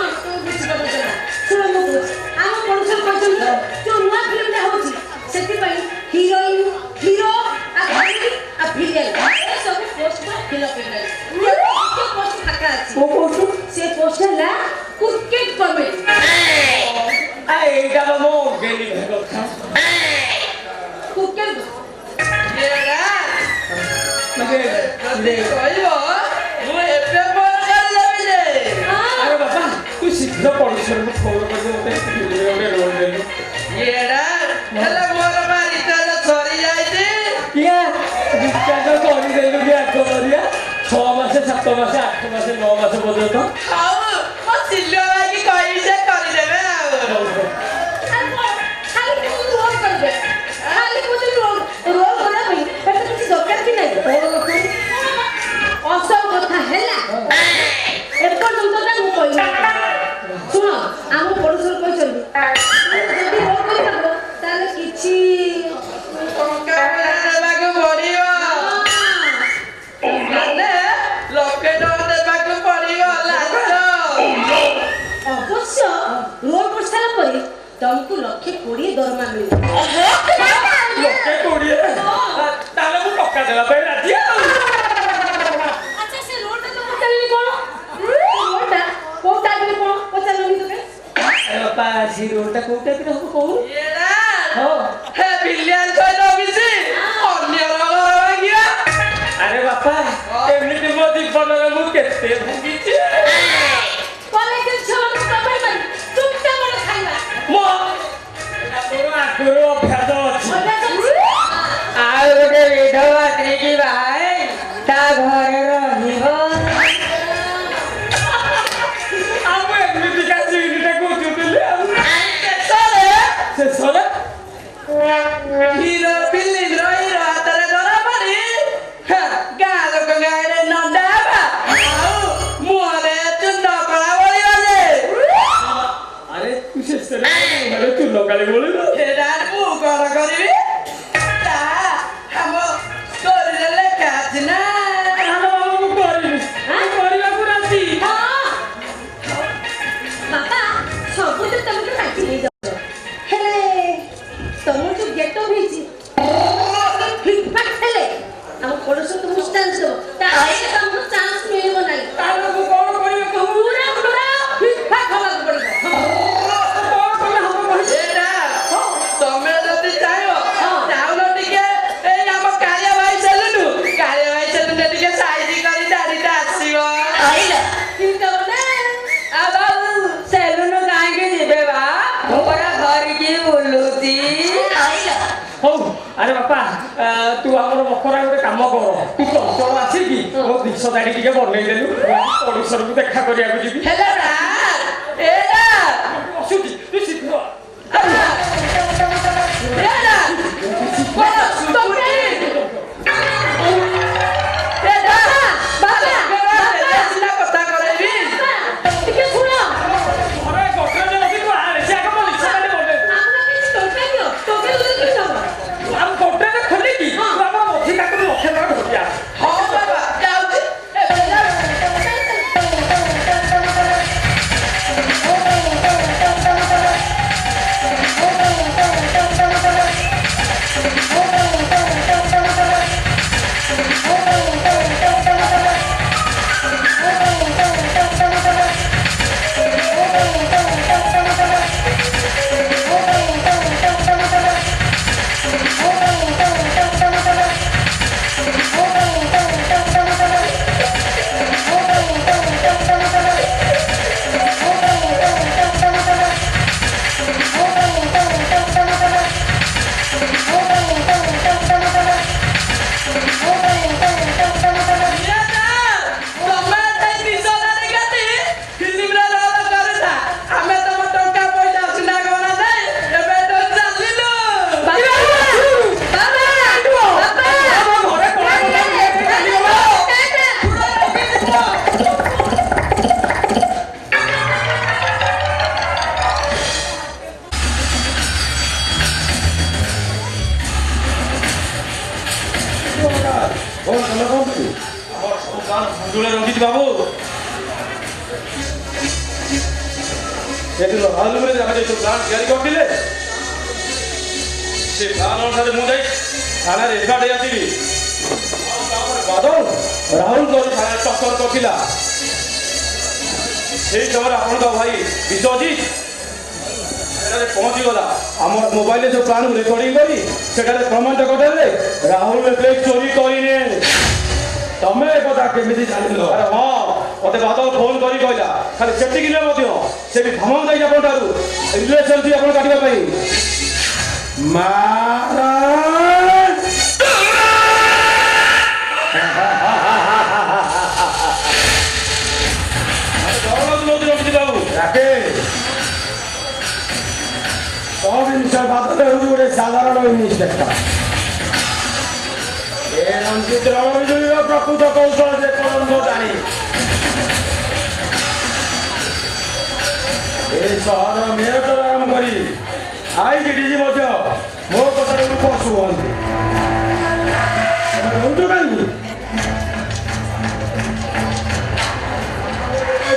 Speaker 2: ଶୁଣ ମୁଁ କହୁଛି ଆମ ପ୍ରଡ୍ୟୁସର କହିଛନ୍ତି ଯୋଉ ନୂଆ ଫିଲ୍ମଟା ହଉଛି ସେଥିପାଇଁ ହିରୋଇନ ହିରୋ ଆଉ ଭିଲିଆନ ସବୁ ପୋଷ୍ଟ ଫିଲ୍ ଅପ୍ ହେଇଗଲାଣି ପୋଷ୍ଟ ଫାଙ୍କା ଅଛି ସେ ପୋଷ୍ଟ ହେଲା କ୍ରିକେଟ କମେଡି
Speaker 5: এইটা মো গেলি কথা
Speaker 2: କ୍ରିକେଟ କହିବ ମୁଁ ଏବେ ଫୋନ କରିଦେବି ଯେ
Speaker 5: আরে বাবা তুই শীঘ্র পরিশ্রম ফোন করে মতে ফিল্মে ওকে রোল দেবি
Speaker 2: ହେଲେ ମୋର ବା ରିଚାର୍ଜ ସରିଯାଇଛି
Speaker 5: কিয়া রিচার্জ করে দেলু কি আট করিয়া 6 মাসে 7 মাসে 8 মাসে 9 মাসে পর্যন্ত
Speaker 2: ହଉ ମୋ ସିଲୁଆ ଭାଇକି କହିବି ସେ କରିଦେବେ ଆଉ ଖାଲି ରୋଲ କରିବେ ଖାଲି କହୁଛି ରୋଲ କରିବା ପାଇଁ ଏଟା କିଛି ଦରକାର କି ନାହିଁ ଅସଲ କଥା ହେଲା ଏପର୍ଯ୍ୟନ୍ତ ମୁଁ କହିବି ଶୁଣ ଆମ ପଡ଼ୋଶୀର କହିଛନ୍ତି ଯଦି ରୋଲ କରିପାରିବ ତାହେଲେ କିଛି ଟଙ୍କା ଦେବାକୁ ପଡ଼ିବ ମାନେ ଲକ୍ଷେ ଟଙ୍କା ଦେବାକୁ ପଡ଼ିବ ଅବଶ୍ୟ ରୋଲ କରିସାରିଲା ପରେ ତମକୁ 1,20,000 ଦରମା ମିଳିବ
Speaker 5: লোকে কোড়িয়ে তাহলে মু টকা দেওয়া পাই রাজি
Speaker 2: আচ্ছা সে রোলটা তো পচারিনি কোন রোলটা কোন টাইপের কোন পচারিনি তোকে
Speaker 5: বাবা সেই রোলটা কোন টাইপের হবে কোন
Speaker 2: এরা
Speaker 5: হ্যাঁ
Speaker 2: হে বিলিয়ান সহিত মিশি অন্য রঙ গিয়া
Speaker 5: আরে বাবা এমনিতে মো জীবନରେ মু কেতে ভুগিছি
Speaker 2: কলেজের ছোট কপাই মারি চুপটা বড় খাইবা
Speaker 5: মো পুরো আগুরু অভ্যাস আছে
Speaker 2: আর ଗୋଟେ বিধবা স্ত্রী ভাই তা ঘরে রহিব
Speaker 5: আমি এমনিতে কাছে এটা কোচুতলে শেষরে
Speaker 2: হিরো ফিল্ম হিরো হাତରେ ଧରା ପଡି ଗାଁ ଲୋକ ଗାଁରେ ନଣ୍ଡା ହେବା ଆଉ ମୁହଁରେ ଚୁନ କଳା ବଳିବ ଯେ
Speaker 5: আরে তুই শেষরে মানে তুই লগালে বলে না
Speaker 2: ଏଟା ମୁଁ କଣ କରିବି ତା ଆମ ଷ୍ଟୋରିରେ ଲେଖା ଅଛି ନା
Speaker 5: আরে বাবা মু করিনি କରିବାକୁ রাজি
Speaker 2: ବାପା ସବୁ ତ ତମକୁ ରାଜି ହେଇଯାଉଛ ହେଲେ ତମର ଯୋଉ ଗେଟଅପ୍ ହେଇଛି ଠିକ୍ ଠାକ୍ ହେଲେ ଆମ ପଡ଼ୋଶୀ ତମକୁ ଚାନ୍ସ ଦେବ ତାହେଲେ ତମକୁ ଚାନ୍ସ ମିଳିବ ନାହିଁ
Speaker 5: তাহলে মু কোন করিবে কহু
Speaker 2: ପୁରା ପୁରା ଠିକ୍ ଠାକ୍ ହବାକୁ ପଡ଼ିବ
Speaker 5: কোন কলে হব কହି
Speaker 2: ଏଟା ତମେ ଯଦି ଚାହିଁବ ଚାହୁଁନ ଟିକେ ଏଇ ଆମ କାଳିଆ ଭାଇ ସେଲୁନୁ ଟିକେ ସାଇଜ କରି ଦାଢ଼ିଟା ଆସିବ ଠିକ୍ ହବ ନା ଆଉ ବାବୁ ସେଲୁନୁ କାହିଁକି ଯିବେ ବା ମୁଁ ପରା ଧରିକି ବୁଲୁଛି
Speaker 5: ହଉ ଆରେ ବାପା ତୁ ଆମର ମକରା ଗୋଟେ କାମ କର ତୁ ଚଞ୍ଚଳ ଆସିକି ମୋ ଦିଶ ଦାଢ଼ି ଟିକେ ବନେଇ ଦେଲୁ ପଡ଼ିଶରକୁ ଦେଖା କରିବାକୁ ଯିବି
Speaker 2: ହେଲା ନା ଏଟା
Speaker 5: ଅସୁଛି ତୁ ଶୀଘ୍ର
Speaker 2: ଏଟା କଣ ତମେ ଏଟା ବାବା ସିନା କଥା କରେଇବି ଟିକେ ଶୁଣ
Speaker 5: ଘରେ ଗଡରେଜ ଅଛି ତୁ ଆରେ ସେ ଆଗ ମୋ ଦିଶ ଦାଢ଼ି ବନେଇ ଦେ
Speaker 2: ଆମର କିଛି ଟଙ୍କା ଦିଅ ଟଙ୍କା ଦେଲେ କିଛି ହବ
Speaker 5: ଆମ ଗଡରେଜ ଖୋଲିକି ତୁ ଆମର ମଝି କାକୁରୁ ଲକ୍ଷେ ଟଙ୍କା ଧରିକି ଆସ
Speaker 2: ହଁ ବାବା ଯାଉଛି
Speaker 1: কোন কোন কোন
Speaker 5: আমার সব প্ল্যান ভণ্ডুলে রঞ্জিত বাবু সেদিন রাহুল বলে দেখা যায় প্ল্যান ତିଆରି କରିଥିଲେ ସେ ପ୍ଲାନ୍ ଅନୁସାରେ ମୁଁ ଯାଇ ଥାନାରେ ଏଫଆଇଆର ଦେଇ ଆସିଲି ଆଉ ତାପରେ ବାଦଲ ରାହୁଲଙ୍କ ଥାନାରେ ଟକ୍କର କରିଥିଲା ସେଇ ସମୟରେ ଆପଣଙ୍କ ଭାଇ ବିଶ୍ୱଜିତ ସେଠାରେ ପହଞ୍ଚିଗଲା ଆମର ମୋବାଇଲରେ ଯେଉଁ ପ୍ଲାନ୍ ରେକର୍ଡିଂ କରି ସେଠାରେ ପ୍ରମାଣିତ କରିଦେଲେ ରାହୁଲ ଏବେ ଚୋରି କରିନେ ତମେ ଏ କଥା କେମିତି ଜାଣିଲ ଆରେ ହଁ ମତେ ବାଦଲ ଫୋନ କରି କହିଲା ଖାଲି ସେତିକି ନୁହେଁ ମଧ୍ୟ ସେ ବି ଧମକ ଦେଇଛି ଆପଣଙ୍କଠାରୁ ରିଲେସନସିପ୍ ଆପଣ କାଟିବା ପାଇଁ ବାବୁ
Speaker 1: ରାକେ ତମ ଜିନିଷ ବାଦଲ ହେଉଛି ଗୋଟେ ସାଧାରଣ ଇନ୍ସପେକ୍ଟର ଏ ରଞ୍ଜିତ ରଣବିଜୁଳିର ପ୍ରକୃତ କୌଶଳ ଯେ କଣ ଜାଣି ଏ ସହର ମେୟର ଆରମ୍ଭ କରି ଆଇଜିଡିଜି ମଧ୍ୟ ମୋ କଥାରେ ପଶୁ ହୁଅନ୍ତି ରହୁଛୁ କାହିଁକି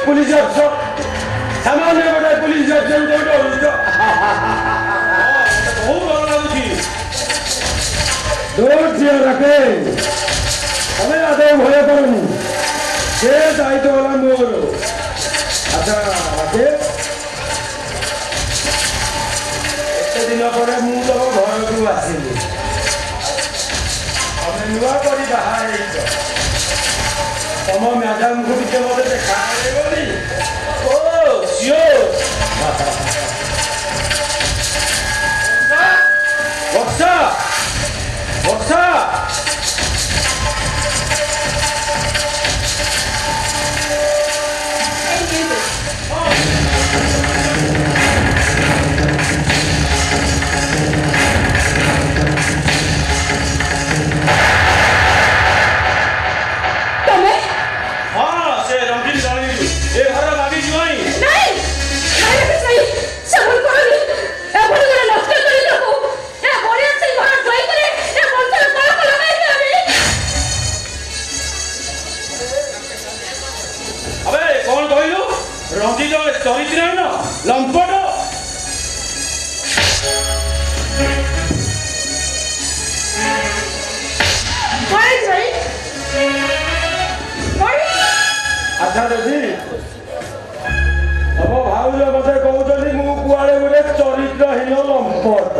Speaker 1: ପୁଲିସ ଅଫିସର ସାମାନ୍ୟ ଗୋଟେ ପୁଲିସ ଅଫିସର ରହୁଛ
Speaker 5: ବହୁତ ଭଲ ଲାଗୁଛି
Speaker 1: ରଖେ ତମେ ଆଦৌ ଭୟ କରୁନି ସେ ଦାୟିତ୍ୱ ହେଲା ମୋର ଆଚ୍ଛା ରାକେ ଏତେ ଦିନ ପରେ ମୁଁ ତମ ଘରକୁ ଆସିଲି ତମେ ନୂଆ କରି ବାହା ହେଇଛ ତମ ମ୍ୟାଡାମକୁ ଟିକେ ମତେ ଦେଖା ବୋଲି
Speaker 5: ଓ ସିଓର
Speaker 1: ବର୍ଷା ବର୍ଷା
Speaker 5: ଚରିତ୍ର ଲମ୍ପଟ
Speaker 1: ଆଚ୍ଛା ଯଦି ତମ ଭାଉଜ ମତେ କହୁଛନ୍ତି ମୁଁ କୁଆଡେ ଗୋଟେ ଚରିତ୍ରହୀନ ଲମ୍ପଟ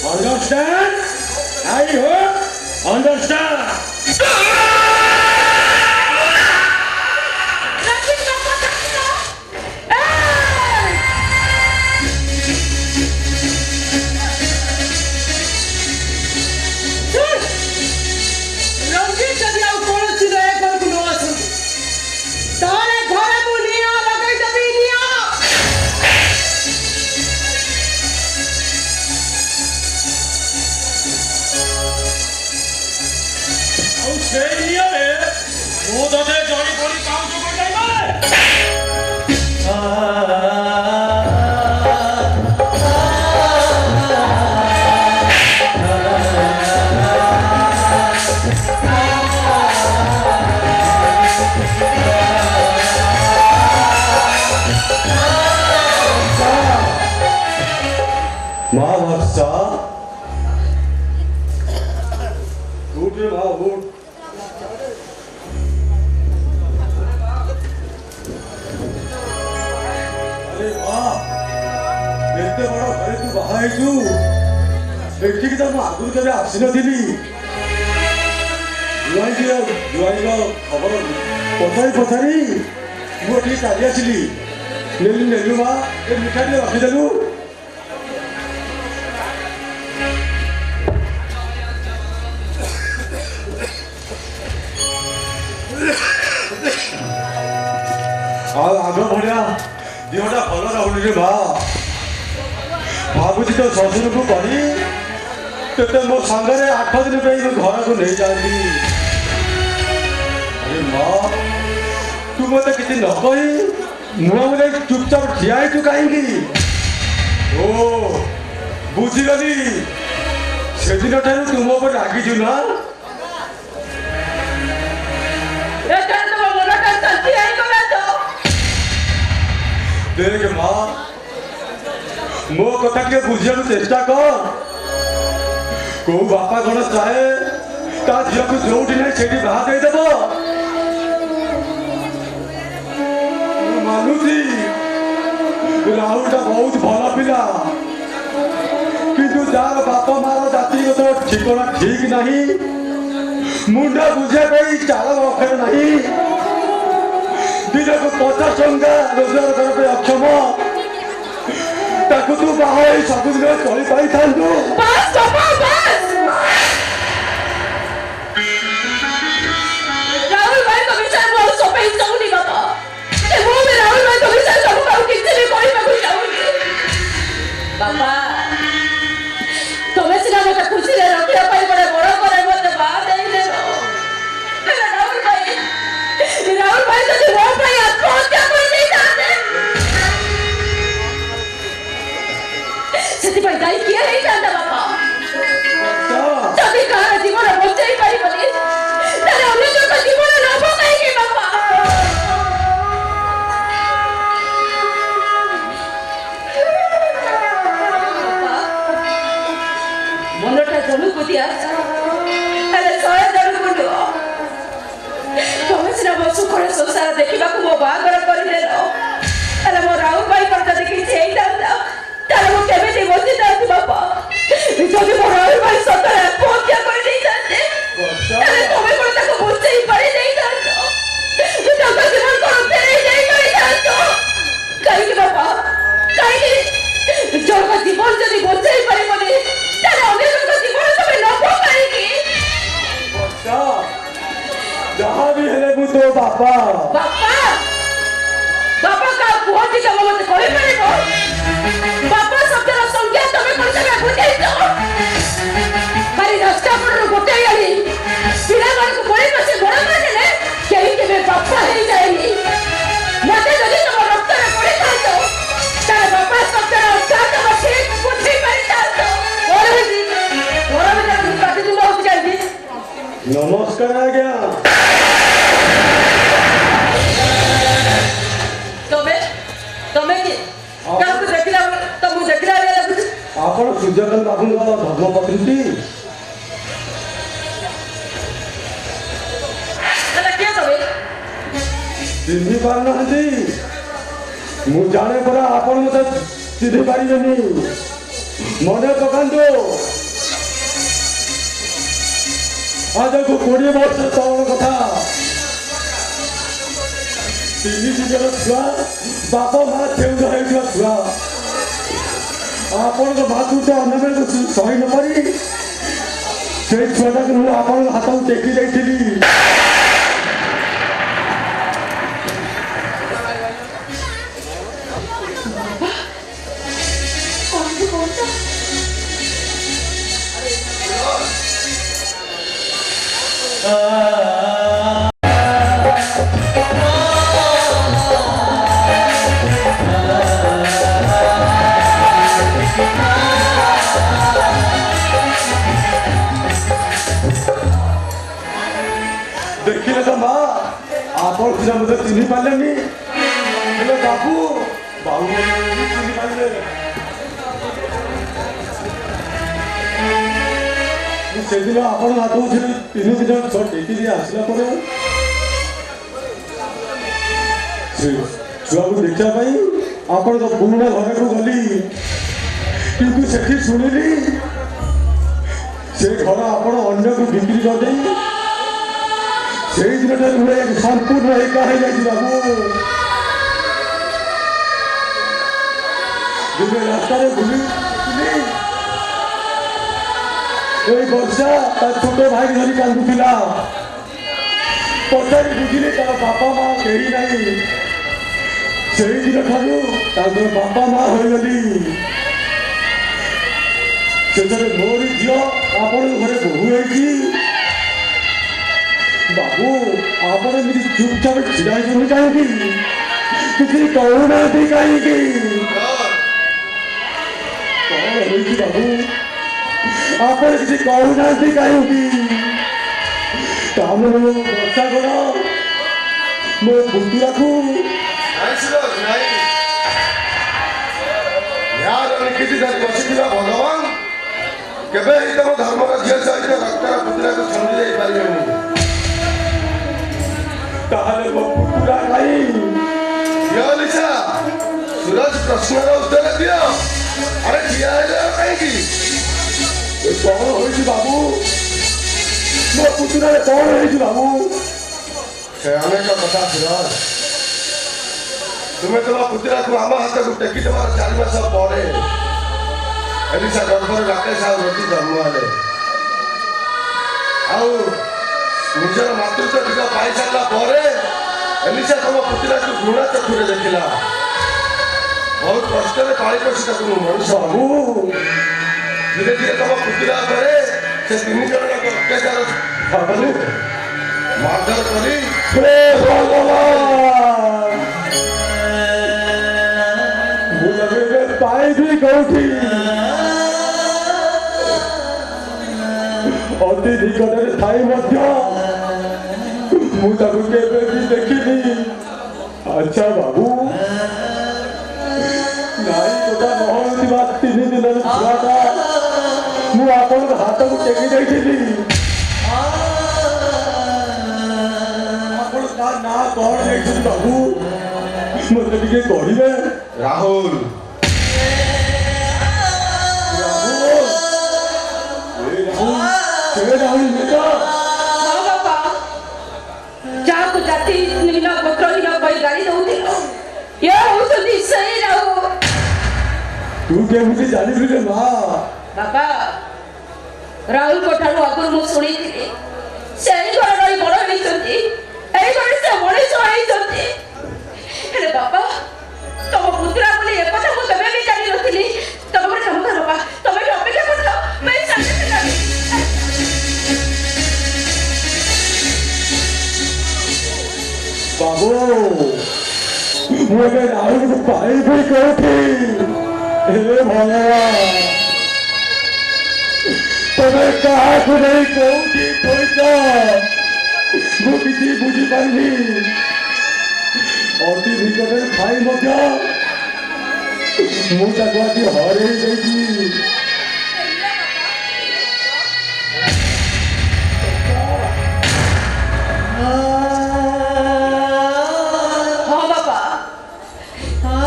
Speaker 1: Understand? I hope understand.
Speaker 5: ମୁଁ ତତେ ଜଣି ପଡ଼ି
Speaker 1: ହେଇଛୁ ଏଠିକି ତ ମୁଁ ଆଗରୁ କେବେ ଆସିନଥିଲି। ଜୁଆଇଙ୍କ ଖବର ପଚାରି ମୁଁ ଏଠିକି ଚାଲି ଆସିଲି। ନେଲୁ ମା ଏ ମିଠା ଟିକେ ରଖିଦେଲୁ। ଆଉ ଆଗ ଭଳିଆ ଦେହଟା ଭଲ ରହୁନି ରେ ମା। ଭାବୁଛି ତ ଶ୍ୱଶୁରକୁ କହି ତୋତେ ମୋ ସାଙ୍ଗରେ 8 ଦିନ ପାଇଁ ଘରକୁ ନେଇଯାଆନ୍ତି। ଆରେ ମା ତୁ ମୋତେ କିଛି ନ କହି ମୁହଁ ଚୁପଚାପ ଠିଆ ହେଇଛୁ କାହିଁକି? ଓ ବୁଝିଗଲି, ସେଦିନ ଠାରୁ ତୁ ମୋ ଉପରେ ରାଗିଛୁ ନା? ଦେଖ ମା ମୋ କଥା ଟିକେ ବୁଝିବାକୁ ଚେଷ୍ଟା କର। କୋଉ ବାପା କଣ ଚାହେ ତା ଝିଅକୁ ଯୋଉଠି ନାହିଁ ସେଇଠି ବାହା ଦେଇଦେବ? ମୁଁ ମାନୁଛି ରାହୁଲଟା ବହୁତ ଭଲ ପିଲା, କିନ୍ତୁ ଯାହାର ବାପା ମାର ଜାତିଗତ ଠିକଣା ଠିକ ନାହିଁ, ମୁଣ୍ଡ ବୁଝିବା ପାଇଁ ଚାଳ ଅକ୍ଷର ନାହିଁ, ଦିନକୁ 50 ଟଙ୍କା ରୋଜଗାର କରିବା ପାଇଁ ଅକ୍ଷମ, ତାକୁ ତୁ ବାହା ହେଇ ସବୁଦିନ ଚଳି ପାରିଥାନ୍ତୁ।
Speaker 2: ରାହୁଲ ଭାଇଙ୍କ ବିଷୟରେ ମୁଁ ଆଉ ସଫେଇ ଚାହୁଁନି ବାପା। ମୁଁ ବି ରାହୁଲ ଭାଇଙ୍କ ବିଷୟରେ ସବୁ ଆଉ କିଛି ବି କହିବାକୁ ଚାହୁଁନି। ବାପା ତମେ ସିନା ମୋତେ ଖୁସିରେ ରଖିବା ପାଇଁ ଗୋଟେ ବଡ଼ ପରେ ମୋତେ ବାହା ଦେଇଦେଲ। ରାହୁଲ ଭାଇ ଯଦି ମୋ ପାଇଁ ଆତ୍ମହତ୍ୟା କରିଦେଇଥାନ୍ତେ ସେଥିପାଇଁ ଦାୟୀ କିଏ ହେଇଥାନ୍ତା ବାପା? ଯଦି କାହାର ଜୀବନ ବଞ୍ଚେଇ ପାରିବନି ତାହେଲେ ଅନ୍ୟ ଜଣଙ୍କ ଜୀବନ ନବ କାହିଁକି ବାପା? ମନଟା ଜଣକୁ ଦିଆଯାଏ ହେଲେ 100 ଜଣକୁ ନୁହଁ। ତମେ ସିନା ମୋ ସୁଖର ସଂସାର ଦେଖିବାକୁ ମୋ ବାହାଘର କରିଦେଲ, ହେଲେ ମୋ ରାହୁଲ ଭାଇଙ୍କର ଯଦି କିଛି ହେଇଥାନ୍ତା ତାହେଲେ ମୁଁ କେମିତି ବସିଥାନ୍ତି ବାପା? ଯଦି ମୋ ରାହୁଲ ଭାଇ ସତରେ ଆତ୍ମହତ୍ୟା କରିଦେଇଥାନ୍ତେ ତାହେଲେ ତମେ କଣ ତାକୁ ବଞ୍ଚେଇ ପାରିଦେଇଥାନ୍ତ? ତାଙ୍କ ଜୀବନ କଣ ଫେରେଇ ଦେଇପାରିଥାନ୍ତ? କାହିଁକି ବାପା? କାହିଁକି? ଜଣଙ୍କ ଜୀବନ ଯଦି ବଞ୍ଚେଇ ପାରିବନି ତାହେଲେ ଅନ୍ୟ ଜଣଙ୍କ ଜୀବନ ତମେ ନବ କାହିଁକି?
Speaker 1: ଯାହା ବି ହେଲେ ମୁଁ ତୋ ବାପା।
Speaker 2: ବାପା ବାପା କାହା କୁହନ୍ତି ତମେ ମୋତେ କହିପାରିବ? ବାପା ଶବ୍ଦର ସଂଜ୍ଞା ତମେ କଣ ତମେ ବୁଝେଇଛ? ଖାଲି ରାସ୍ତା ପଟରୁ ଗୋଟାଇ ଆଣି ପିଲାମାନଙ୍କୁ ବଳି ବସି ବଡ଼ କରିଦେଲେ କେହି କେବେ ବାପା ହେଇଯାଏନି। ମୋତେ ଯଦି ତମ ରକ୍ତରେ ପଡ଼ିଥାନ୍ତ ତାହେଲେ ବାପା ଶବ୍ଦର ଅର୍ଥ ତମ ଠିକ ବୁଝେଇ ପାରିଥାନ୍ତ। ପ୍ରତିଦିନ ହଉଛି କାହିଁକି?
Speaker 1: ନମସ୍କାର ଆଜ୍ଞା।
Speaker 2: ତମେ କି କାହାକୁ ଦେଖିଲା ତମକୁ ଦେଖିଲା ଭଳିଆ ଲାଗୁଛି?
Speaker 1: ଆପଣ ସୂର୍ଯ୍ୟକାନ୍ତ ବାବୁଙ୍କ ଧର୍ମପତ୍ନୀ?
Speaker 2: କିଏ ତମେ?
Speaker 1: ଚିହ୍ନି ପାରୁନାହାନ୍ତି? ମୁଁ ଜାଣେ ପରା ଆପଣ ମୋତେ ଚିହ୍ନି ପାରିବେନି। ମନେ ପକାନ୍ତୁ, ଆଜକୁ 20 ବର୍ଷ ତଳର କଥା। 3 ଜଣ ଛୁଆ, ବାପା ମା କେଉଁଝର ହେଇଥିବା ଛୁଆ। ଆପଣଙ୍କ ମାତୃତ୍ୱ ଅନ୍ୟମାନଙ୍କୁ ସହି ନ ପାରି ସେଇ ଛୁଆଟାକୁ ମୁଁ ଆପଣଙ୍କ ହାତକୁ ଟେକି ଦେଇଥିଲି। ଦେଖିଲେ ତ ମା, ଆପଣ ସିନା ମୋତେ ଚିହ୍ନି ପାରିଲେନି, ହେଲେ ବାବୁ ଚିହ୍ନି ପାରିଲେ। ସେଦିନ ଆପଣ ହାତକୁ 3 ଜଣ ଛୁଆ ଟେକି ଦେଇ ଆସିଲା ପରେ ଛୁଆକୁ ଦେଖିବା ପାଇଁ ଆପଣଙ୍କ ପୁରୁଣା ଘରକୁ ଗଲି। কিন্তু ସେଠି ଶୁଣିଲି ସେ ଘର ଆପଣ ଅନ୍ୟକୁ ବିକ୍ରି କରିଦେଇ ସେଇ ଦିନଠାରୁ ହୁଏ ସମ୍ପୂର୍ଣ୍ଣ ଏକା ହେଇଯାଇଛି ବାବୁ। ଦିନେ ରାସ୍ତାରେ ବୁଲି ଏଇ ବର୍ଷା ତା ଛୋଟ ଭାଇ ଧରି କାନ୍ଦୁଥିଲା। ପଚାରି ବୁଝିଲି ତାର ବାପା ମା କେହି ନାହିଁ। ସେଇ ଦିନ ଠାରୁ ତାଙ୍କର ବାପା ମା ହୋଇଗଲି। ଶେଷରେ ମୋରି ଝିଅ ଆପଣଙ୍କ ଘରେ ବୋହୂ ହେଇଛି। ବାବୁ ଆପଣ ଏମିତି ଚୁପଚାପ ଛିଡ଼ା ହେଇଛନ୍ତି କାହିଁକି? କିଛି କହୁନାହାନ୍ତି କାହିଁକି? କଣ ହେଇଛି ବାବୁ? ଆପଣ କିଛି କହୁନାହାନ୍ତି କାହିଁକି? ତାମାନେ ବର୍ଷା କଣ ମୋ ପୁତୁରାକୁ
Speaker 7: ବସିଥିବା ଭଗବାନ କେବେ ତମ ଧର୍ମର ଝିଅ ସହିତ ରକ୍ତର ପୁତୁରାକୁ ଛନ୍ଦି ଦେଇ ପାରିବେନି।
Speaker 1: ତାହେଲେ ମୋ ପୁତୁରା କାହିଁ?
Speaker 7: ଝିଅ ଲିସା ସୁରଜ ପ୍ରଶ୍ନର ଉତ୍ତର ଦିଅ। ଆରେ ଠିଆ ହେଲେ କାହିଁକି?
Speaker 1: କଣ ହୋଇଛି ବାବୁ? ମୋ ପୁତୁରାରେ କଣ ହେଇଛି ବାବୁ?
Speaker 7: ସେ ଅନେକ କଥା ସୁରଜ। ତୁମେ ତମ ପୁତୁରାକୁ ଆମ ହାତକୁ ଟେକି ଦେବାର 4 ମାସ ପରେ ଏଲିସା ଗର୍ଭରେ ରାକେଶ ଆଉ ରୋଜି ଜନ୍ମ ହେଲେ। ଆଉ ନିଜର ମାତୃତ୍ୱ ଟିକ ପାଇସାରିଲା ପରେ ଏଲିସା ତମ ପୁତୁରାକୁ ଘୃଣା ଚକ୍ଷୁରେ ଦେଖିଲା। ବହୁତ କଷ୍ଟରେ ପାଳି ପୋଷି ତାକୁ ମଣିଷ
Speaker 1: ବାବୁ
Speaker 7: ଧୀରେ ଧୀରେ ତମ ପୁତୁରା ଉପରେ ସେ 3 ଜଣଙ୍କ ଅତ୍ୟାଚାର ମାରଧର କରି
Speaker 1: ହେ ଭଗବାନ ମୁଁ ଏବେ ପାଇବି କୋଉଠି? ଅତି ନିକଟରେ ଥାଇ ମଧ୍ୟ ମୁଁ ତାକୁ କେବେ ବି ଦେଖିନି। ଆଚ୍ଛା ବାବୁ ନାଇଁ ଗୋଟା ନହେଉଥିବା 3 ଦିନର ଛୁଆଟା ମୁଁ ଆପଣଙ୍କ ହାତକୁ ଟେକି ଦେଇଥିଲି। ଆପଣ ତା ନାଁ କଣ ନେଇଛନ୍ତି ବାବୁ? ମୋତେ ଟିକେ କହିବେ?
Speaker 7: ରାହୁଲ।
Speaker 2: ହଁ ବାପା, ଯାହାକୁ ଜାତି ହୀନ ଗୋତ୍ରହୀନ କହି ଗାଳି ଦଉଥିଲ ଇଏ ହଉଛନ୍ତି ସେଇ ରାହୁଲ।
Speaker 1: ତୁ କେମିତି ଜାଣିଲୁ ରେ ମା?
Speaker 2: ବାପା ରାହୁଲଙ୍କ ଠାରୁ ଆଗରୁ ମୁଁ ଶୁଣିଥିଲି ସେଇ ଘରର ବଡ଼ ହେଇଛନ୍ତି, ଏଇ ଘରେ ସେ ମଣିଷ ହେଇଛନ୍ତି। ହେଲେ ବାପା ତମ ପୁତୁରା ବୋଲି ଏକଥା ମୁଁ କେବେ ବି ଜାଣିନଥିଲି। ତମ ଗୋଟେ କାମ କର ବାପା, ତମେ ବି ଅପେକ୍ଷା କରୁଛ ମୁଁ ଏଇ ସାଙ୍ଗେ ସାଙ୍ଗେ
Speaker 1: ବାବୁ ମୁଁ ଏବେ ରାହୁଲକୁ ପାଇବି କୋଉଠି? ହେ ଭଗବାନ ତମେ କାହାକୁ ନେଇ କୋଉଠି ଥୋଇଛ ମୁଁ କିଛି ବୁଝିପାରିନି। ଅତି ନିକଟରେ ଥାଇ ମଧ୍ୟ ମୁଁ ତାକୁ ଆଜି ହରେଇ ଦେଇଛି।
Speaker 2: ହଁ ବାପା,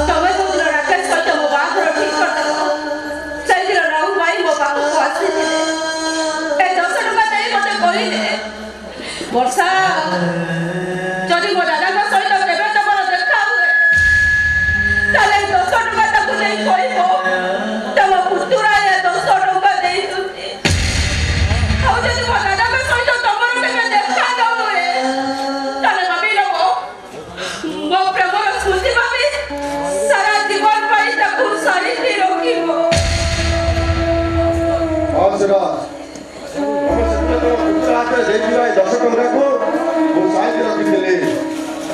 Speaker 2: ତମେ କୋଉଦିନ ରାକେଶ ସହିତ ମୋ ବାହାଘର ଠିକ କରିଦେଲ ସେଇଦିନ ରାହୁଲ ଭାଇ ମୋ ପାଖକୁ ଆସିଥିଲେ। ଏ 10 ଟଙ୍କା ଦେଇ ମତେ କହିଲେ ବର୍ଷା ଯଦି ମୋ ଦାଦାଙ୍କ ସହିତ କେବେ ତମର ଦେଖା ହୁଏ ତାହେଲେ 10 ଟଙ୍କା ତାକୁ ନେଇ କହିବ ତମ ପୁତୁରା 10 ଟଙ୍କା ଦେଇଛନ୍ତି। ଆଉ ଯଦି ମୋ ଦାଦାଙ୍କ ସହିତ ତମର କେବେ ଦେଖା ନ ହୁଏ ତାହେଲେ ଭାବି ନବ ମୋ ପ୍ରେମର ସ୍ମୃତି ଭାବି ସାରା ଜୀବନ ପାଇଁ ତାକୁ ସାରିକି ରଖିବ।
Speaker 7: ହଁ ସୁରଜ, ତମେ ସେଦିନ ତମ ପୁତୁରା ହାତରେ ଦେଇଥିବା ଏ 10 ଟଙ୍କାକୁ ମୁଁ ସାଇତି ରଖିଥିଲି।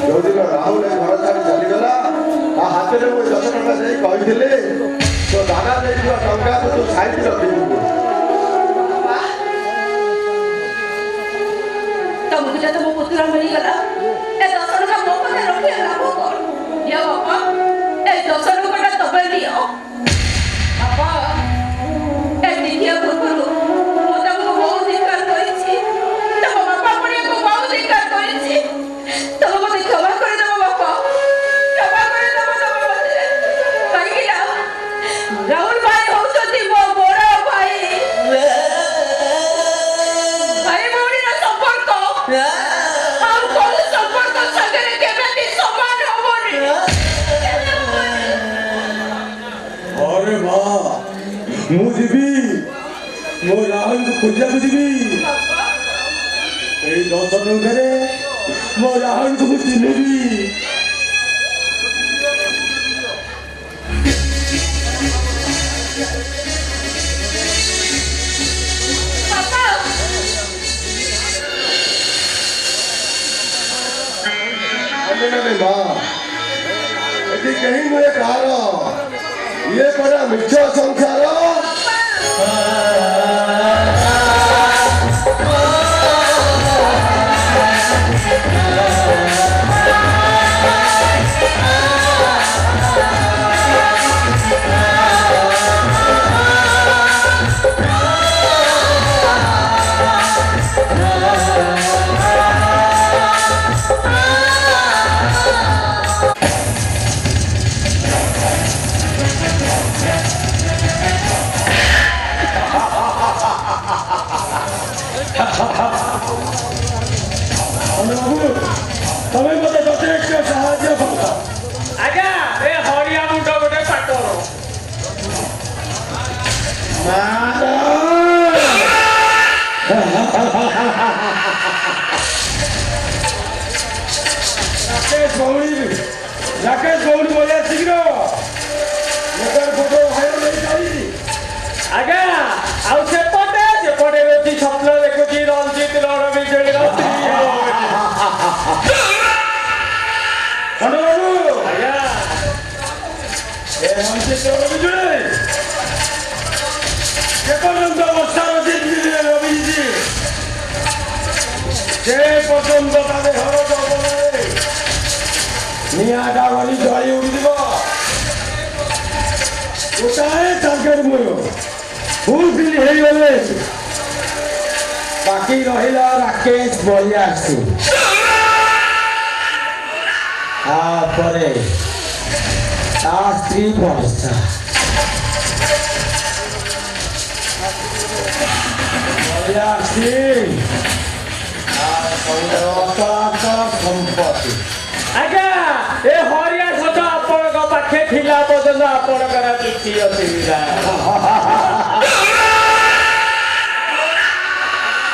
Speaker 7: ଯୋଉଦିନ ରାହୁଲ ଏ ଘର ଛାଡ଼ି ଚାଲିଗଲା ତା ହାତରେ ମୁଁ 10 ଟଙ୍କା ଦେଇ କହିଥିଲି ତୋ ଦାଦା ଦେଇଥିବା ଟଙ୍କାକୁ ତୁ ସାଇତି ରଖିବୁ।
Speaker 2: ତମକୁ ଯେ ତମ ପୁତୁରା ମିଳିଗଲା ଏ 10 ଟଙ୍କା ମୋ ପାଖରେ ରଖିବା ଲାଭ କଣ? ଇଏ ବାପା ଏ 10 ଟଙ୍କାଟା ତମେ ନିଅ। ବାପା ଏ ଦେଖିବା ପୂର୍ବରୁ ମୁଁ ତମକୁ ବହୁତ ଧିକ୍କାର କରିଛି। ତମ ବାପା ପଡ଼ିଆକୁ ବହୁତ ଧିକ୍କାର କରିଛି। ତମେ ମୋତେ କ୍ଷମା କରିଦେବ ବାପା, କ୍ଷମା କରିଦେବ ତମେ ମୋତେ। କାହିଁକି ନା ରାହୁଲ ଭାଇ ହଉଛନ୍ତି
Speaker 1: ଯିବି ମୋ ରାହୁଲକୁ ଖୋଜିବାକୁ ଯିବି। ଏଇ 10 ଟଙ୍କାରେ ମୋ ରାହୁଲକୁ ମୁଁ ଚିହ୍ନିବି।
Speaker 2: ବାପା
Speaker 7: ମା ଏଠି କେହି ନୁହେଁ କାହାର ଇଏ ପରା ମିଛ ସଂସାର।
Speaker 1: ବାବୁ ତମେ ମୋତେ ଯଥେଷ୍ଟ ସାହାଯ୍ୟ କର।
Speaker 5: ଆଜ୍ଞା ଏ ହରିଆ ମୁଣ୍ଡ ଗୋଟେ ପାଟର
Speaker 1: ରାକେଶ ଗୌରୀ ବୋଲେ ଶୀଘ୍ର ଫଟୋ ଭାଇରାଲ ହେଇସାରିଛି।
Speaker 5: ଆଜ୍ଞା ଆଉ ସେପଟେ ବେଶୀ ସ୍ୱପ୍ନ ଦେଖୁଛି ରଞ୍ଜିତ ରଣ ବିଜେଡିର
Speaker 1: ବାବୁ
Speaker 5: ଆଜ୍ଞା
Speaker 1: ଏ ରଞ୍ଜିତ ରବିଜୁଳି ଯେପର୍ଯ୍ୟନ୍ତ ବର୍ଷା ରବିଜି ସେ ପର୍ଯ୍ୟନ୍ତ ତା ଦେହର ଜବନରେ ନିଆଁଟା ବୋଲି ଜଳି ଉଠିଯିବ। ଗୋଟାଏ ଟାର୍ଗେଟ ମୋର ଫୁଲଫିଲ୍ ହେଇଗଲେ ବାକି ରହିଲା ରାକେଶ ବଳିଆ ସିଂ। ତାପରେ ତା ସ୍ତ୍ରୀ ବର୍ଷା ବଳିଆ ସିଂ ସମ୍ପତ୍ତି।
Speaker 5: ଆଜ୍ଞା ଏ ହରିଆ ସତ ଆପଣଙ୍କ ପାଖେ ଥିଲା ପର୍ଯ୍ୟନ୍ତ ଆପଣଙ୍କର କିଛି ଅସୁବିଧା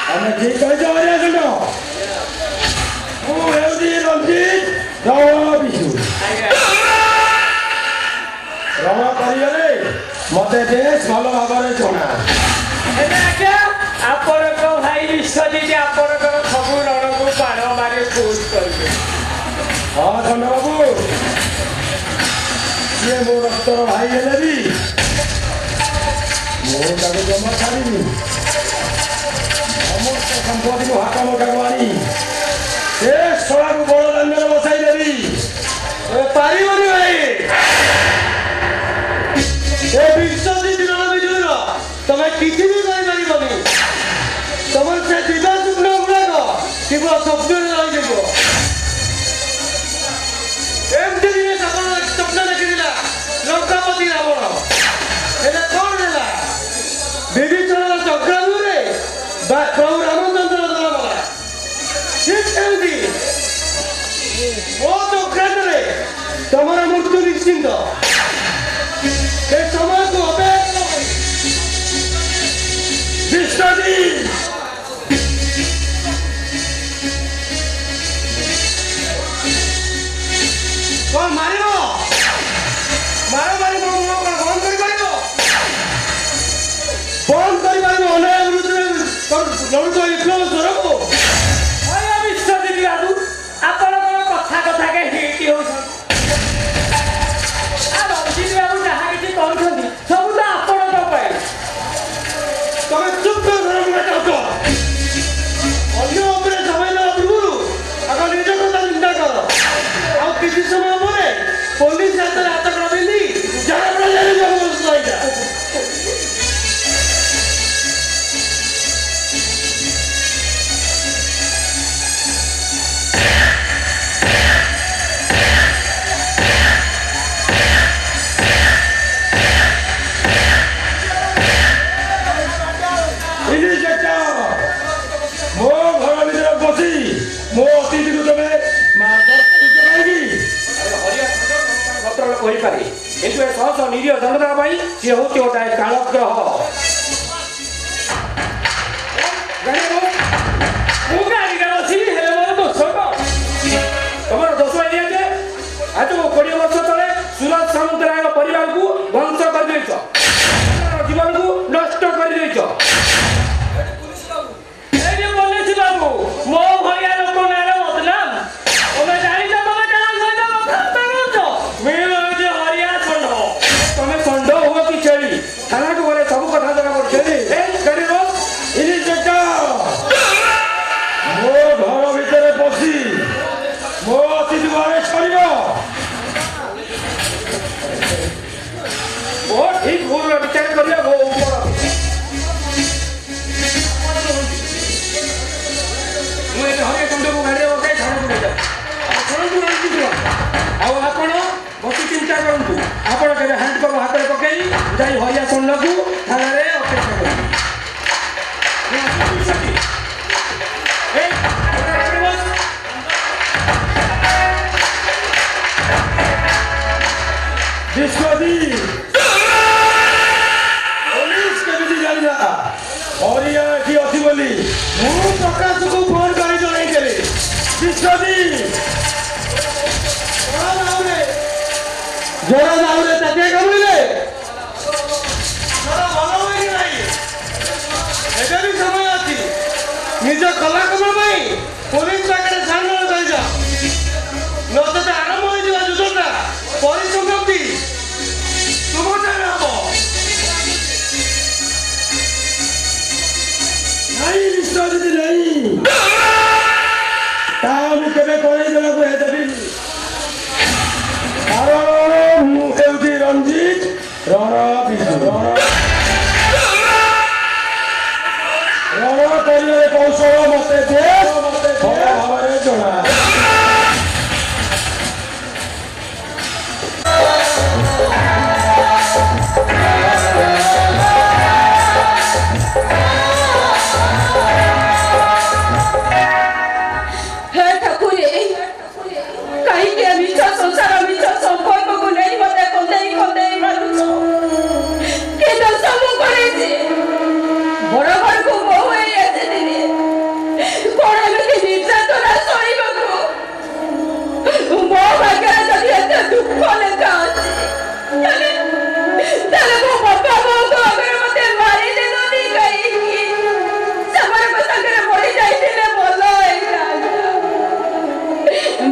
Speaker 1: ତମେ ଠିକ କହିଛ ହରିଆ ଖଣ୍ଡ। ମୁଁ ହେଉଛି ରଞ୍ଜିତ ବିଶୁ। ରଣ କରିଗଲେ ମତେ ବେଶ ଭଲ ଭାବରେ ଜଣା।
Speaker 5: ଆଜ୍ଞା ଆପଣଙ୍କ ଭାଇ ବିଶ୍ୱଜିତ ଆପଣଙ୍କର ସବୁ ରଣକୁ ବାଣ ମାରି ପୋଷ୍ଟ କରିବେ।
Speaker 1: ହଁ ଖଣ୍ଡ ବାବୁ ସିଏ ମୋ ରକ୍ତର ଭାଇ ହେଲେ ବି ମୁଁ ତାକୁ ଜମା ଛାଡ଼ିବି। ସମସ୍ତ ସମ୍ପତ୍ତିକୁ ହାତ ମୋଟାକୁ ଆଣି ସେ ଶଳାକୁ ବଡ଼ ଦାଣ୍ଡରେ ବସାଇ ଦେବି।
Speaker 5: ପାରିବନି ଭାଇ ଏ ବିଶ୍ୱଜିତ ରଣ ବିଜୁଳିର ତମେ କିଛି ବି କରିପାରିବନି। ତମର ସେ ଦିବା ସ୍ୱପ୍ନ ଗୁଡ଼ାକ କେବଳ ସ୍ୱପ୍ନରେ ରହିଯିବ। ଏମିତି ଦିନେ ସ୍ୱପ୍ନ ଦେଖିଥିଲା ଲଙ୍କାପତି ରାବଣ ହେଲେ କଣ ହେଲା ବିଭୀଷଣର ଚକ୍ରାନ୍ତରେ ପ୍ରଭୁ ରାମଚନ୍ଦ୍ର ଦଳଗଲା। ଠିକ ସେମିତି ମୋ ଚକ୍ରାନ୍ତରେ ତମର ମୃତ୍ୟୁ ନିଶ୍ଚିନ୍ତ। ସେ ସମୟକୁ ଅପେକ୍ଷା
Speaker 1: ବିଶ୍ୱଜିତ
Speaker 5: କଣ ମାରିବ ମାରାମାରି କଣ ବନ୍ଦ କରିପାରିବ?
Speaker 1: ବନ୍ଦ କରିପାରିବ ଅନ୍ୟାୟ ବିରୁଦ୍ଧରେ ଲଢୁଥିବା ବିପ୍ଳବ ସ୍ୱରକୁ।
Speaker 5: ବିଶ୍ୱଜିତ ବାବୁ ଆପଣଙ୍କର କଥା କେ ହିଟ୍ ହଉଛନ୍ତି। ଆଉ ରଞ୍ଜିତ ବାବୁ ଯାହା କିଛି କରୁଛନ୍ତି ସବୁ ତ ଆପଣଙ୍କ ପାଇଁ।
Speaker 1: ତମେ ଚୁପ ଚାହୁଁଛ
Speaker 5: ଅନ୍ୟ ଉପରେ ସମୟ ଦେବା ପୂର୍ବରୁ ଆଗ ନିଜ କଥା ଚିନ୍ତା କର। ଆଉ କିଛି ସମୟ ପରେ ପୋଲିସ ହାତରେ ହାତ ପିନ୍ଧି ଯାହା ରହିଲା
Speaker 1: ମୋ ଘର ଭିତରେ ବସି ମୋ ଅତିଥିକୁ ତମେ ମାରଧର କରୁଛ କାହିଁକି?
Speaker 5: ଭଦ୍ରଲୋକ ହୋଇପାରେ କିନ୍ତୁ ଏ ଶହ ଶହ ନିରୀହ ଜନତା ପାଇଁ ସିଏ ହେଉଛି ଗୋଟାଏ କାଳଗ୍ରହ। ମୁଁ ଗାଡ଼ିରେ ବସିବି ହେଲେ ମୋର ଦୋଷ କ'ଣ? ତମର ଦୋଷ ଏଇଆ ଯେ ଆଜକୁ 20 ବର୍ଷ ତଳେ ସୁରଜ ସାମନ୍ତରାୟଙ୍କ ପରିବାରକୁ ଧ୍ୱଂସ କରିଦେଇଛ, ଜୀବନକୁ ନଷ୍ଟ କରିଦେଇଛ। ବାବୁ ମୋ ଭଳିଆ ଲୋକ ନାଁରେ ବଦନାମ ତମେ ଜାଣିଛ? ତମେ କାହା ସହିତ କଥାବାର୍ତ୍ତା କରୁଛ? ମୁଁ ହେଉଛି ହରିଆ ଷଣ୍ଢ। ତମେ ଷଣ୍ଢ ହୁଅ କି ଛେଳି, ଥାନାକୁ ଗଲେ ସବୁ କଥା ଜଣା ପଡୁଛି।
Speaker 1: ମୋ ଘର ଭିତରେ ପଶି ମୋ ଅତିଥି ଘରେ ଛାଡ଼ିବ।
Speaker 5: ଓ ଠିକ ଭୁଲ ବିଚାର କରିବା ମୋ ଉପର। ମୁଁ ଏବେ ହରିଆ ଷଣ୍ଢକୁ ଗାଡ଼ିରେ ବସାଇ ଥାନାକୁ ନେଇଯାଏ। ଆପଣଙ୍କୁ ରଖିଥିବ ଆଉ ଆପଣ ବସି ଚିନ୍ତା କରନ୍ତୁ। ଆପଣ କେବେ ହ୍ୟାଣ୍ଡକପ୍ ହାତରେ ପକାଇ ଯାଇ ହରିଆ ଷଣ୍ଢକୁ ଥାନାରେ ଅପେକ୍ଷା କରିବେ।
Speaker 1: ପୋଲିସ କେମିତି ଜାଣିଲା ହରିଆ ଏଠି ଅଛି ବୋଲି? ମୁଁ ପ୍ରକାଶକୁ ଫୋନ କରି ଜଣାଇଥିଲି। ଜୋର ଦାଉରେ ତାତିଆ କାମୁଡ଼ିଲେ ଭଲ ହୁଏ କି ନାହିଁ? ଏବେ ବି ସମୟ ଅଛି। ନିଜ କଲା କାମ ପାଇଁ ପୋଲିସ ପାଖରେ ସାମ୍ନାରେ ରହିଯାଅ, ନଚେତ ଆରମ୍ଭ ହୋଇଯିବା ଯୁଦ୍ଧଟା ପରିସମାପ୍ତି ତୁମଠାରେ ହବ। ନାଇଁ ନିଶ୍ଚୟ ଯଦି ନାହିଁ ତାହା ମୁଁ କେବେ କରେଇ ଦେବାକୁ ଦେବିନି। କାରଣ ମୁଁ ହେଉଛି ରଞ୍ଜିତ ରଣ କରିବାରେ କୌଶଳ ମତେ ଭଲ ଭାବରେ ଜଣା।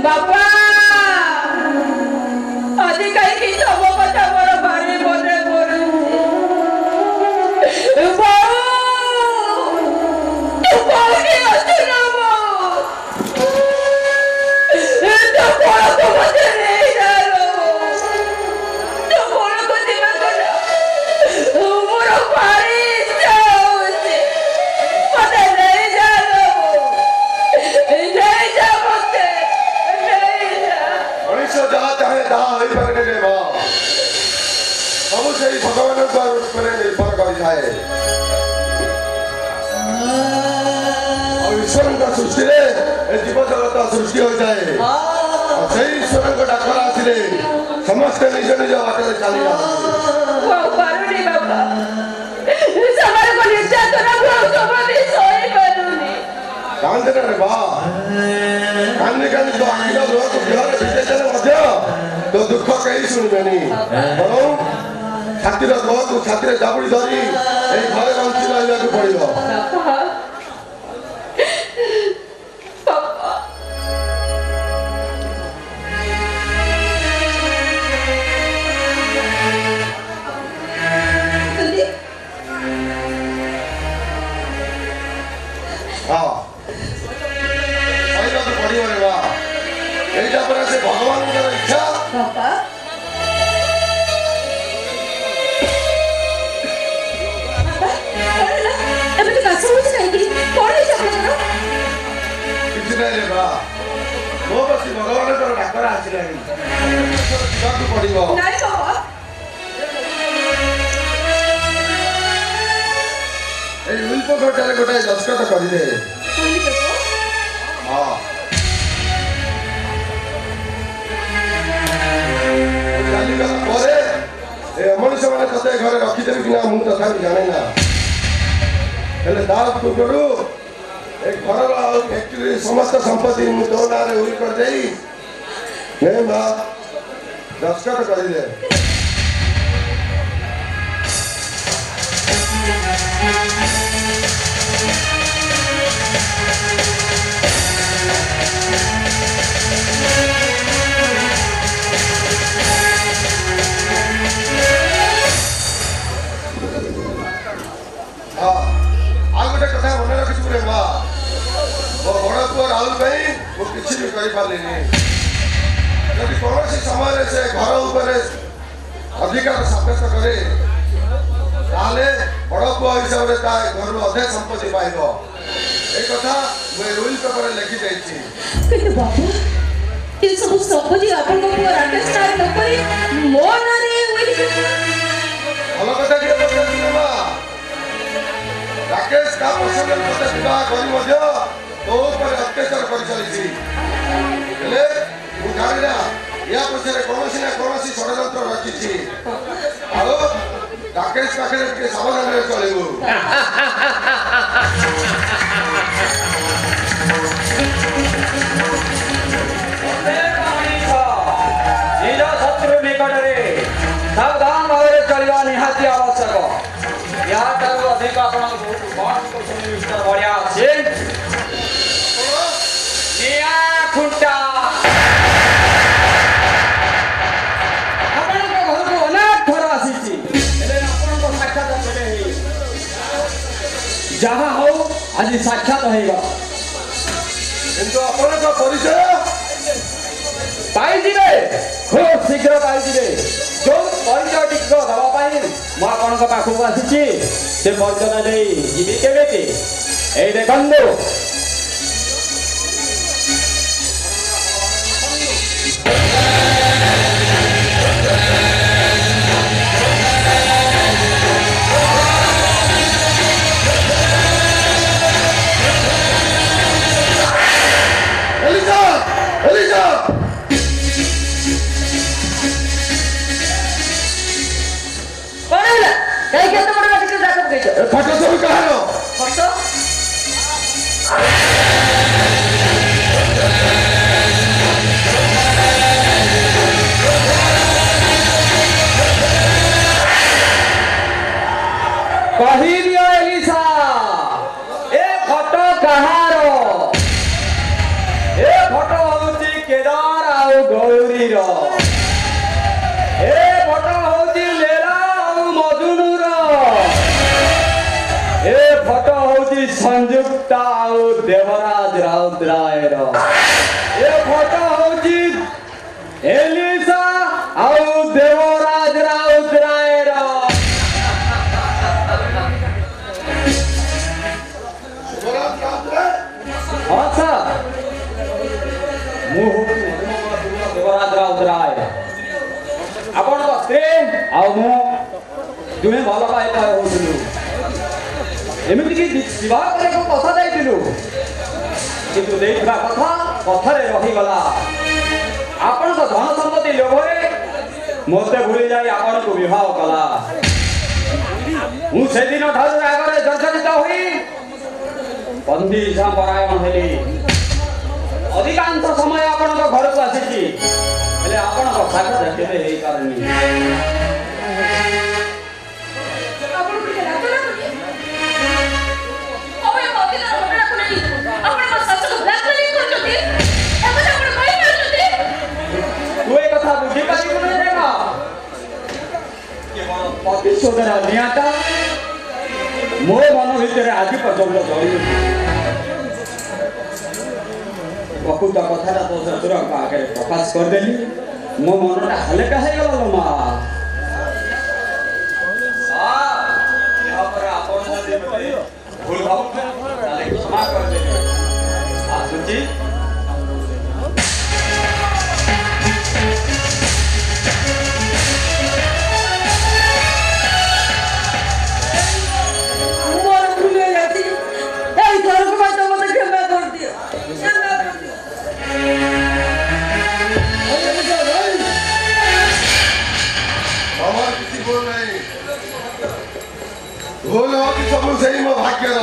Speaker 2: बापा आधी काही सब कथा मोर भारी मने पड़ुछि। तू कोठी अछु ना मो तो कोण को मते नहीं जालो तो कोण को दिमा करा मोर भारी इच्छा होछि मते नहीं जालो नहीं जा मते
Speaker 7: जहाँ चाहे ताहा होइपारे रे मां ସବୁ ସେଇ ଭଗବାନଙ୍କ ଉପରେ ନିର୍ଭର କରିଥାଏ। ଆଉ ଈଶ୍ୱରଙ୍କ ସୃଷ୍ଟିରେ ଏ ଜୀବ ଜଗତ ସୃଷ୍ଟି ହୋଇଥାଏ। ସେଇ ଈଶ୍ୱରଙ୍କ ଡାକରା ଆସିଲେ ସମସ୍ତେ ନିଜ ନିଜ ବାଟରେ ଚାଲି ଯାଆନ୍ତି।
Speaker 2: ବାପା ସେମାନଙ୍କ ନିର୍ଯାତନାକୁ ଆଉ ଜମାବି ସହିପାରୁନି।
Speaker 7: କାନ୍ଦିରେ ରେ ବା କାନ୍ଦି କାନ୍ଦି ତୋ ଆଖିର ଲୁହକୁ ଦେହରେ ଭିଜେଇ ଦେଲେ ମଧ୍ୟ ତୋ ଦୁଃଖ କେହି ଶୁଣିବେନି। ବରଂ ଛାତିର ଲୁହକୁ ଛାତିରେ ଜାବୁଡ଼ି ଧରି ଏଇ ଘରେ ବଞ୍ଚି ରହିବାକୁ ପଡ଼ିବ। এইটা পরে সে ভগবানଙ୍କର ইচ্ছা।
Speaker 2: বাবা এমনি কাছে হচ্ছে নাকি পড়ে যাবে না
Speaker 7: କିଛି ନାହିଁ ରେ ବା ମୋ ବସି ଭଗବାନଙ୍କର ଡାକରା ଆସିଲାଣି ଯିବାକୁ ପଡ଼ିବ।
Speaker 2: ନାଇଁ ବାବା
Speaker 7: ଏଇ ଉଲ୍ପ ଘରଟାରେ ଗୋଟାଏ ଦସ୍ତଖତ କରିଦେ। ହଁ ଚାଲିଗଲା ପରେ ମାନେ ତତେ ଘରେ ରଖିଦେବି କି ନା ମୁଁ ତଥାପି ଜାଣେ ନା। ହେଲେ ତା ପୂର୍ବରୁ ଏ ଘରର ଆଉ ଫ୍ୟାକ୍ଟ୍ରି ସମସ୍ତ ସମ୍ପତ୍ତି ମୁଁ ତୋ ନାଁରେ ଉଇଲ୍ କରିଦେଇ ନେ ମା ଦସ୍ତଖତ କରିଦେ। ଆଉ ଗୋଟେ କଥା ମନେ ରଖିଛୁ ରେ ମା, ମୋ ବଡ଼ ପୁଅ ରାହୁଲ ପାଇଁ ମୁଁ କିଛି ବି କରିପାରିଲିନି। ଯଦି କୌଣସି ସମୟରେ ସେ ଘର ଉପରେ ଅଧିକାର ସାବ୍ୟସ୍ତ କରେ ତାହେଲେ ବଡ଼ ପୁଅ ହିସାବରେ ତା ଘରରୁ ଅଧେ ସମ୍ପତ୍ତି ପାଇବ। এই কথা ମୁଁ ରୁଲ୍ ପେପରରେ ଲେଖି ଦେଇଛି।
Speaker 2: কিন্তু বাবু এই ସବୁ ସମ୍ପତ୍ତି ଆପଣଙ୍କ ପୁଅ ରାକେଶ ନାଁରେ ନ କରି ମୋ ନାଁରେ ଉଇଲ୍
Speaker 7: ଭଲ କଥା ଟିକେ ପଚାରୁଛୁ ମା। ରାକେଶ ତା ପସନ୍ଦରେ ମୋତେ ବିବାହ କରି ମଧ୍ୟ ତୋ ଉପରେ ଅତ୍ୟାଚାର କରିଚାଲିଛି। ହେଲେ ମୁଁ ଜାଣେ ନା ୟା ପଛରେ କୌଣସି ନା କୌଣସି ଷଡ଼ଯନ୍ତ୍ର ରଖିଛି। ଆଉ ରାକେଶ ପାଖରେ ଟିକେ ସାବଧାନରେ ଚଳିବୁ।
Speaker 8: ନିଜ ଶତ୍ରୁ ନିକଟରେ ସାବଧାନ ଭାବରେ ଚଳିବା ନିହାତି ଆବଶ୍ୟକ। ଏହାଠାରୁ ଅଧିକ ଆପଣଙ୍କ କଣ କରୁଛନ୍ତି ମିଷ୍ଟର ବଳିଆ ସିଂ? ନିଆଁ ଖୁଣ୍ଟା ଆପଣଙ୍କ ଘରକୁ ଅନେକ ଥର ଆସିଛି, ହେଲେ ଆପଣଙ୍କ ସାକ୍ଷାତ କେବେ ହେଇନି। ଯାହା ହଉ ଆଜି ସାକ୍ଷାତ ହେଇଗଲା।
Speaker 7: କିନ୍ତୁ ଆପଣଙ୍କ ପରିଚୟ
Speaker 8: ପାଇଯିବେ, ଖୁବ୍ ଶୀଘ୍ର ପାଇଯିବେ। ଯୋଉ ପରିଚୟଟି ଦେବା ପାଇଁ ମୁଁ ଆପଣଙ୍କ ପାଖକୁ ଆସିଛି ସେ ପରିଚୟ ଦେଇ ଯିବି କେମିତି? ଏଇ ଦେଖନ୍ତୁ,
Speaker 7: ଫଟୋ ସବୁ କାହାର?
Speaker 8: କହିଦିଅ ଏଲିସା, ଏ ଫଟୋ କାହାର? ଏ ଫଟୋ ହଉଛି କେଦାର ଆଉ ଗୌରୀର। ଏ ଫଟୋ ହଉଛି ଲୀଳା ଆଉ ମଜୁନୁର। ଏ ଫଟୋ ହଉଛି ସଂଯୁକ୍ତା ଆଉ ଦେବରାଜ ରାଉତରାୟର। ଏ ଫଟୋ ହଉଛି ଏଲିସା ଆଉ ଦେବରାଜ ରାଉତରାୟର। ହଁ ସାର୍, ମୁଁ ହଉଛି ଦେବରାଜ ରାଉତରାୟ। ଆପଣଙ୍କ ସ୍ତ୍ରୀ ଆଉ ମୁଁ ଦୁହେଁ ଭଲ ପାଇବା ହେଉଥିଲୁ। ଏମିତିକି ବିବାହ କରିବାକୁ କଥା ଦେଇଥିଲୁ, କିନ୍ତୁ ଦେଇଥିବା କଥା କଥାରେ ରହିଗଲା। ଆପଣଙ୍କ ଧନ ସମ୍ପତ୍ତି ଲୋଭରେ ମୋତେ ଭୁଲି ଯାଇ ଆପଣଙ୍କୁ ବିବାହ କଲା। ମୁଁ ସେଦିନ ଠାରୁ ରାଗରେ ଜର୍ଜରିତ ହୋଇ ବନ୍ଦୀ ପରାୟଣ ହେଲି। ଅଧିକାଂଶ ସମୟ ଆପଣଙ୍କ ଘରକୁ ଆସିଛି, ହେଲେ ଆପଣଙ୍କ ସାକ୍ଷାତ କେବେ ହେଇପାରୁନି। ତୁ ଏ କଥା ବୁଝିପାରିବୁ ନା ଦେଖ, କେବଳ ପ୍ରତିଶୋଧର ନିଆଁଟା ମୋ ମନ ଭିତରେ ଆଜି ପର୍ଯ୍ୟନ୍ତ ଜଳିଛି। ପ୍ରକୃତ କଥାଟା ତୋ ଶତ୍ରୁଙ୍କ ଆଗରେ ପ୍ରକାଶ କରିଦେଲି, ମୋ ମନଟା ହାଲକା ହେଇଗଲା ଲୋ ମା। ଆପଣ ଯଦି ଭୁଲ ଭାବୁଛନ୍ତି ତାହେଲେ କ୍ଷମା କରିଦେବେ। ଆସୁଛି।
Speaker 7: আমার কিছু বল নাই। ନୁହଁ କି ସବୁ ସେଇ ମୋ ଭାଗ୍ୟର।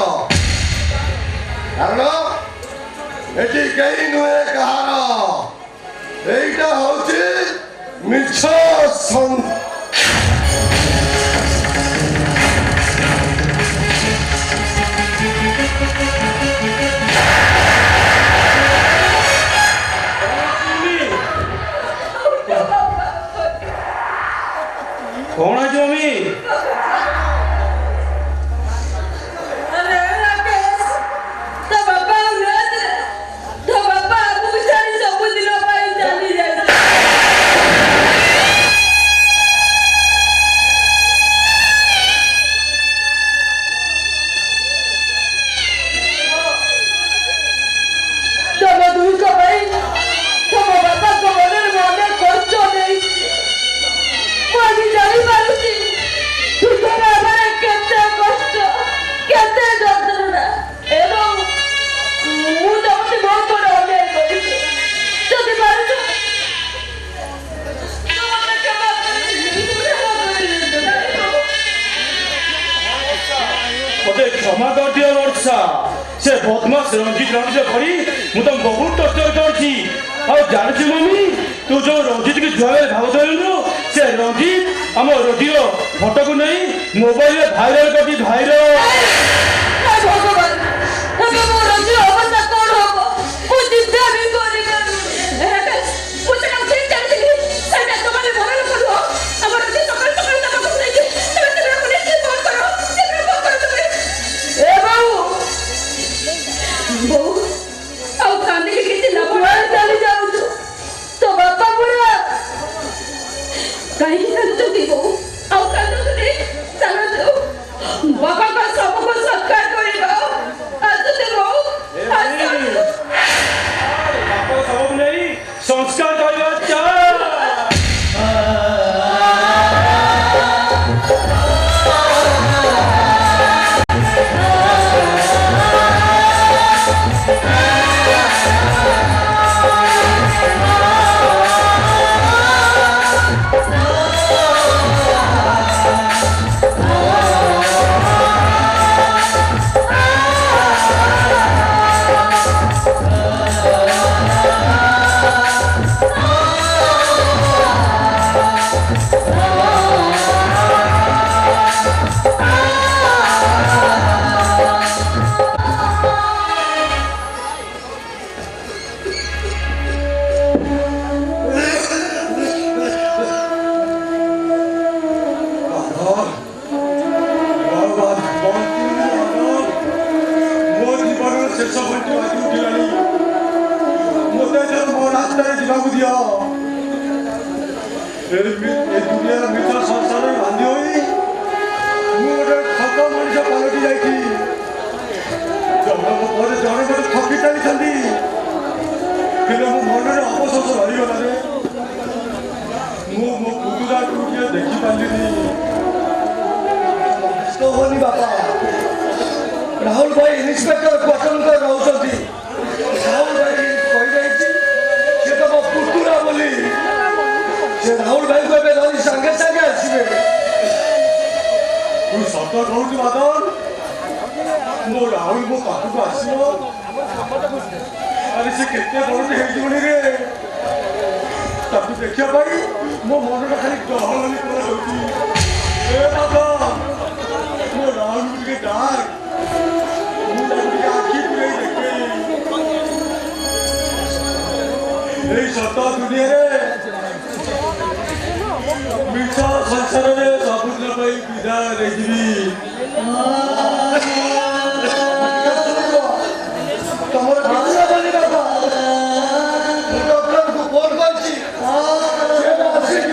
Speaker 7: କାରଣ ଏଠି କେହି ନୁହେଁ କାହାର। এইটা হচ্ছে মিছ
Speaker 5: कौन है जमी
Speaker 2: अरे राकेश तो बाबा उन्हें तो बाबा पूछारी सब दिन पाई चली जाए तो मधु को भाई तो बाबा को बोले मोने कष्ट नहीं मानी जानी मारुति तुझे हमारे केते कष्ट केते যন্ত্রণা এবং ମୁଁ ତମକୁ ବହୁତ ବଡ଼ ଅନ୍ୟାୟ କରିଛି ଯଦି ପାରୁଛ ମୋତେ କ୍ଷମା
Speaker 5: मते क्षमा कर दियो वर्षा से बदमाश रंजीत रंजीत करी मु तो बहुत टर्चर करछी और जानछि मम्मी तू जो रंजीत के जुआले भाव देलु से रंजीत हम रोडियो फोटो को नहीं मोबाइल में भाइरल करती भाइरल
Speaker 2: भगवान ଏବେ ମୋ ରଞ୍ଜିର ଅବସ୍ଥା କଣ ହବ ମୁଁ ଚିନ୍ତା ବି କରିପାରୁନି ମୁଁ ସେଟା ଠିକ ଜାଣିଥିଲି ସେଟା ତମେ ଭଲ ଲୋକ ନୁହଁ ଆମର ଯେ ସକାଳ ସକାଳ ତମ ପାଖକୁ ନେଇକି ତମେ ସେଟା ପୁଲିସକୁ ଫୋନ କର ସେଟା ଫୋନ କର ତମେ ଏ ବୋଉ ଆଉ କାନ୍ଦିକି କିଛି ଲାଭ ନାହିଁ ଚାଲି ଯାଉଛୁ ତୋ ବାପା ପୁରା କାହିଁକି କାନ୍ଦୁଛନ୍ତି ବୋଉ ଆଉ କାନ୍ଦୁଛନ୍ତି ଚାଲନ୍ତୁ ବାପାଙ୍କ ସବୁକୁ ସତ୍କାର କରିବା ଆସୁଛି ବୋଉ ଆସନ୍ତୁ
Speaker 5: ବାପ ସବୁ ନେଇ ସଂସ୍କାର କରିବା ଚାଲ
Speaker 7: राहुल भाई इन्स्पेक्टर क्वार्टर रोचे राहुल भाई कही तो मो पुतुरा बोली से राहुल भाई को धरी सागे सागे आसवे
Speaker 1: तू सत कहूँ बादल मो राहुल मो पाखक आसो अरे से केते बड़ी होनी रे ताकू देखा पाई मो मनटा खाली डहलानी कर ए बाबा मो राहुल के डाक आखि पुरे देखे सत दुनिया मिछ संसार में सबुदिन विदा देखी
Speaker 7: तुम डॉक्टर को फोन कर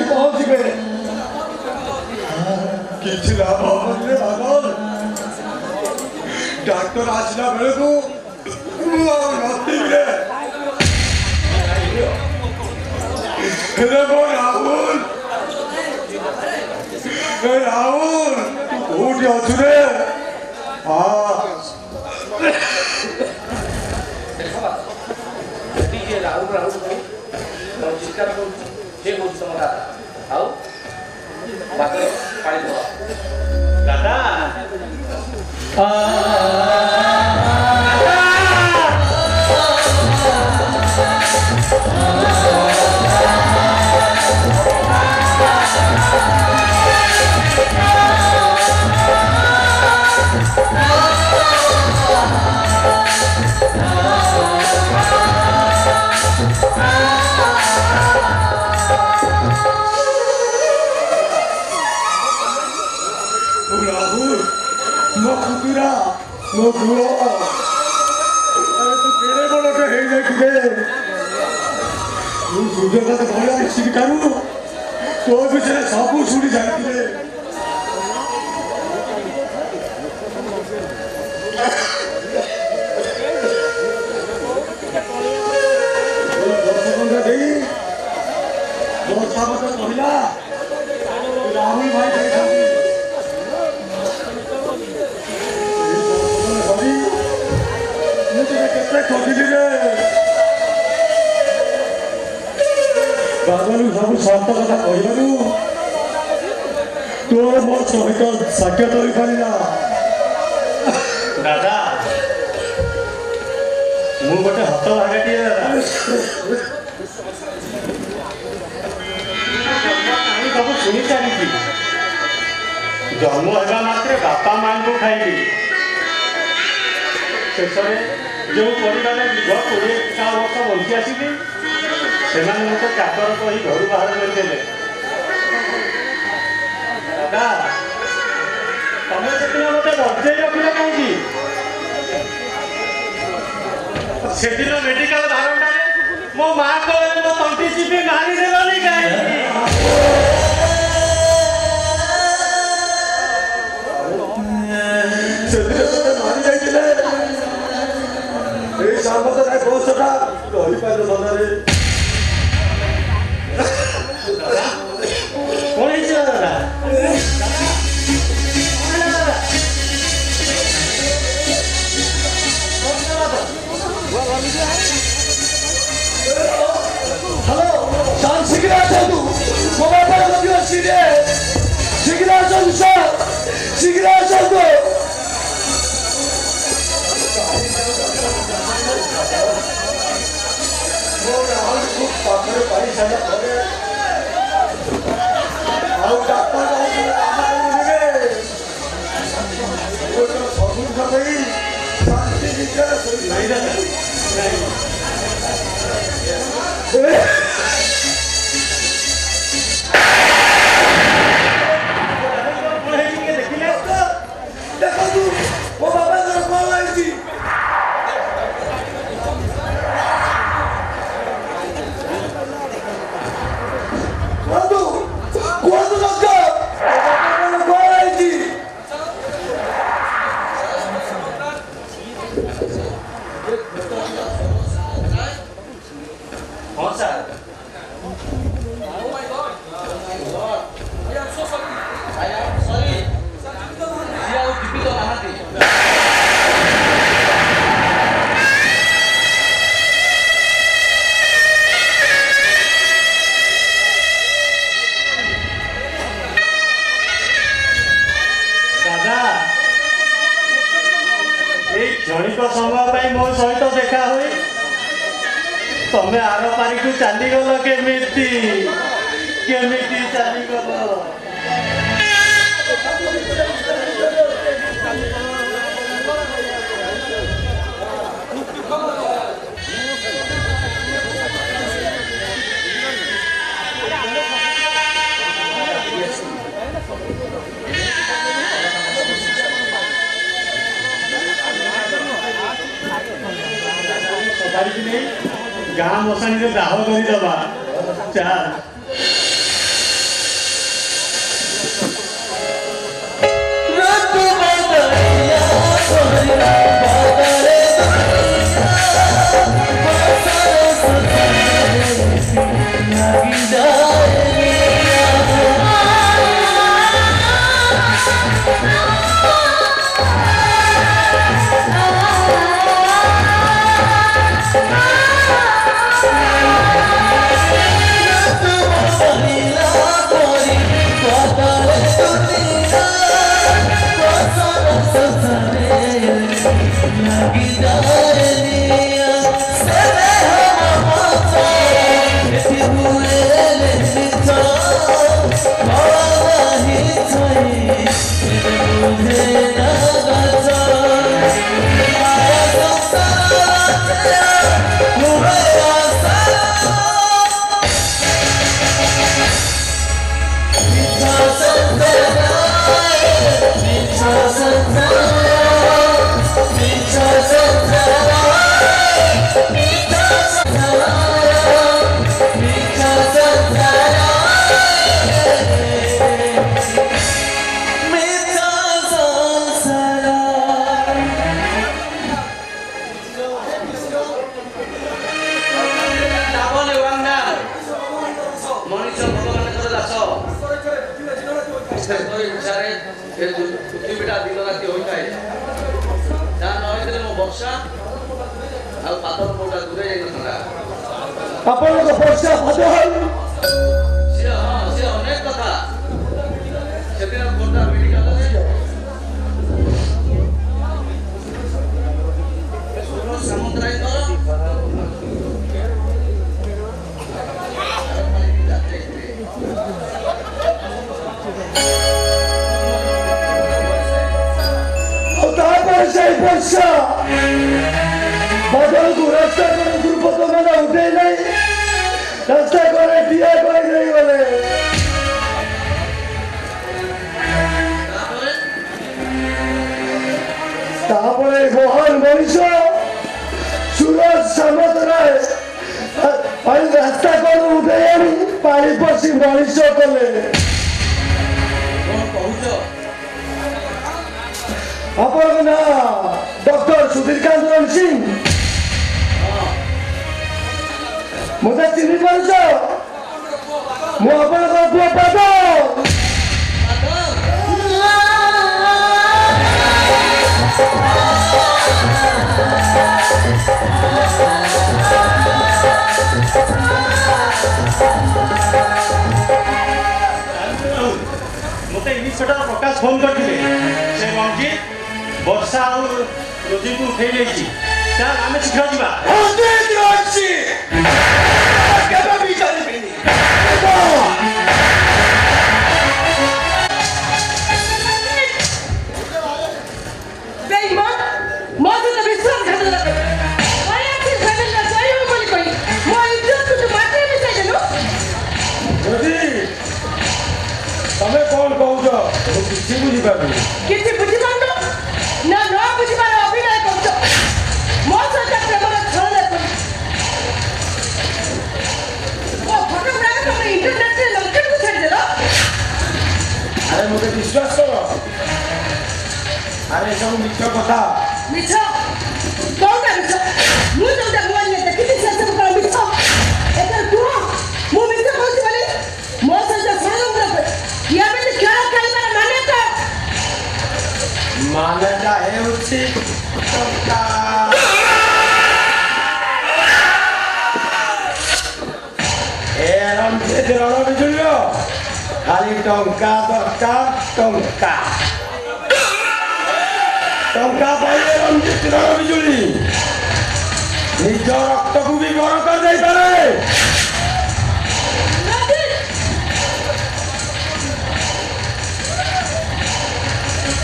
Speaker 7: पहुंच गए
Speaker 1: किसी लाभ हबनी बादल डाक्टर आसला बेले को राहुल राहुल तू कोठी अच्छु रे हाँ
Speaker 5: राहुल राहुल चित्कार दादा
Speaker 1: राहुल ମୋ କୁକୁରା ମୋ ପୁଅ ତୁ କେଡ଼େ ବଡ଼ଟେ ହେଇଯାଇଥିଲେ ତୁ ସୂର୍ଯ୍ୟକାନ୍ତ ଭଳିଆ ମିଶିକି ଠାରୁ ତୋ ବିଷୟରେ ସବୁ ଶୁଣି ଯାଇଥିଲେ ଦେଇ ବର୍ଷା ମତେ କହିଲା ରାହୁଲ ଭାଇ ଯାଇଛନ୍ତି ବାବାରୁ ସବୁ ସତ କଥା କହିବାରୁ ତୋର ମୋ ସହିତ ସାକ୍ଷାତ ହୋଇପାରିଲା
Speaker 4: ଦାଦା ମୁଁ ଗୋଟେ ହତଭାଗାଟିଏ ଦାଦା ସବୁ ଶୁଣି ସାରିଛି ଜନ୍ମ ହେବା ମାତ୍ରେ ବାପା ମାଙ୍କୁ ଖାଇଲି ଶେଷରେ ଯେଉଁ ପରିବାର ଦୀର୍ଘ 20 ବର୍ଷ ବଞ୍ଚି ଆସିଲି ସେମାନେ ମୋତେ ଚାକର କହି ଘରୁ ବାହାର କରିଦେଲେ ଦାଦା ତମେ ସେଦିନ ମୋତେ ବଞ୍ଚେଇ ରଖିଲ କାହିଁକି ସେଦିନ ମେଡିକାଲ ବାରଣ୍ଡାରେ ମୋ ମା କହିଲେ ମୋ ତଣ୍ଟି ଚିପି ମାରିଦେଲନି କାହିଁକି
Speaker 1: ସେଥିରେ ମୋତେ ମାରି ଯାଇଥିଲେ ଏଇ ସାମନ୍ତ ନାଇଁ ବସଟା ରହିପାରିଲ ମନରେ
Speaker 4: କଣ ହେଇଛି ଦାଦା
Speaker 1: ହ୍ୟାଲୋ ସାର୍ ଶୀଘ୍ର ଆସନ୍ତୁ ମୋ ବାପା ରୋଗୀ ଅଛି ରେ ଶୀଘ୍ର ଆସନ୍ତୁ ସାର୍ ଶୀଘ୍ର ଆସନ୍ତୁ ପାଖରେ ପାଇ ସାରିଲା ପରେ ଆଉ ଡାକ୍ତର ସବୁ ଭାଇ ଶାନ୍ତି ଭିତରେ ଦେଖନ୍ତୁ ମୋ ବାବାଙ୍କର କଣ ହେଇଛି କୁହନ୍ତୁ କୁହନ୍ତୁ ଡକ୍ଟର କଣ ହେଇଛି
Speaker 4: ହଁ ସାର୍ क्षणिक समय मो सहित देखा हुई तमें आर पारिक चलीगल केमिति चलीगल गाँ मशाणी दाह करदबा चाल
Speaker 2: Oh
Speaker 8: ପୃଥିବୀଟା ଦିନ ରାତି ହୋଇଥାଏ ଯାହା ନ ହେଇଥିଲେ ମୋ ବର୍ଷା ଆଉ ପାଦ କୋଉଟା ଦୂରେଇ ଯାଇନଥିଲା
Speaker 1: ଆପଣଙ୍କ ବର୍ଷା ଭାତ
Speaker 8: ସିଏ ଅନେକ କଥା ସେଦିନ ଖୋର୍ଦ୍ଧା ମେଡିକାଲରେ ସାମନ୍ତରାୟଙ୍କର
Speaker 1: ତାପରେ ସେଇ ବର୍ଷା ବଦଳକୁ ରାସ୍ତା করে ଦୁର୍ବତ ମାନେ ଉଠେଇ ନାହିଁ ରାସ୍ତା করে ଠିଆ କରି ନେଇଗଲେ ତାପରେ ମହାନ ମଣିଷ ସୁରଜ ସାମନ୍ତରାୟ ରାସ୍ତା করে ଉଠେଇ ଆଣି ପାଣି ପଶି ମଣିଷ କଲେ
Speaker 8: କଣ କହୁଛ
Speaker 1: ଆପଣଙ୍କ ନାଁ ଡକ୍ଟର ସୁଧୀରକାନ୍ତ ସିଂ ମୋତେ ଚିହ୍ନି ପାରୁଛ ମୁଁ ଆପଣଙ୍କ ପୁଅ ପାଦ
Speaker 4: ମୋତେ ଇନିସ୍ପେକ୍ଟର ପ୍ରକାଶ ଫୋନ କରିଥିଲେ ସେ ରଞ୍ଜିତ ବର୍ଷା ଆଉ ରୋଜିକୁ ଉଠେଇ ନେଇଛି ଚାଲ ଆମେ ଶୀଘ୍ର ଯିବା
Speaker 1: କେବେ ବି ଚାଲିବିନି ତମେ କଣ କହୁଛ ମୁଁ କିଛି ବୁଝିପାରୁନି
Speaker 2: କିଛି ବୁଝିପାରୁନ ନା ନ ବୁଝିବାର ଅଭିନୟ କରୁଛ ମୋ ସହିତ ପ୍ରେମର ଛଳ ଦେଖୁଛ ମୋ ଫଟୋଗ୍ରାଫ ତମର ଇଣ୍ଟରନେଟରେ ଲଙ୍କେଟକୁ ଛାଡ଼ିଦେଲ
Speaker 1: ଆରେ ମୋତେ ବିଶ୍ୱାସ କର ଆରେ ସବୁ ମିଛ କଥା
Speaker 2: ମିଛ କୋଉଟା ମିଛ ମୁଁ ଯୋଉଟା ମୋବାଇଲରେ ଦେଖିଛି ସେ ସବୁ କଣ ମିଛ ଏଥର କୁହ ମୁଁ ମିଛ କହୁଛି ବୋଲି ମୋ ସହିତ ଷଡ଼ଯନ୍ତ୍ର ଏମିତି ଖେଳ ଖେଳିବାର ମାନେ କଣ
Speaker 1: ମାନେଟା ହେଉଛି ଟଙ୍କା ଏ ରଞ୍ଜିତ ରଣ ବିଜୁଳିର ଖାଲି ଟଙ୍କା ଦରକାର ଟଙ୍କା ଟଙ୍କା ପାଇଲେ ରଞ୍ଜିତ ରଣ ବିଜୁଳି ନିଜ ରକ୍ତକୁ ବି ଗରମ କରିଦେଇପାରେ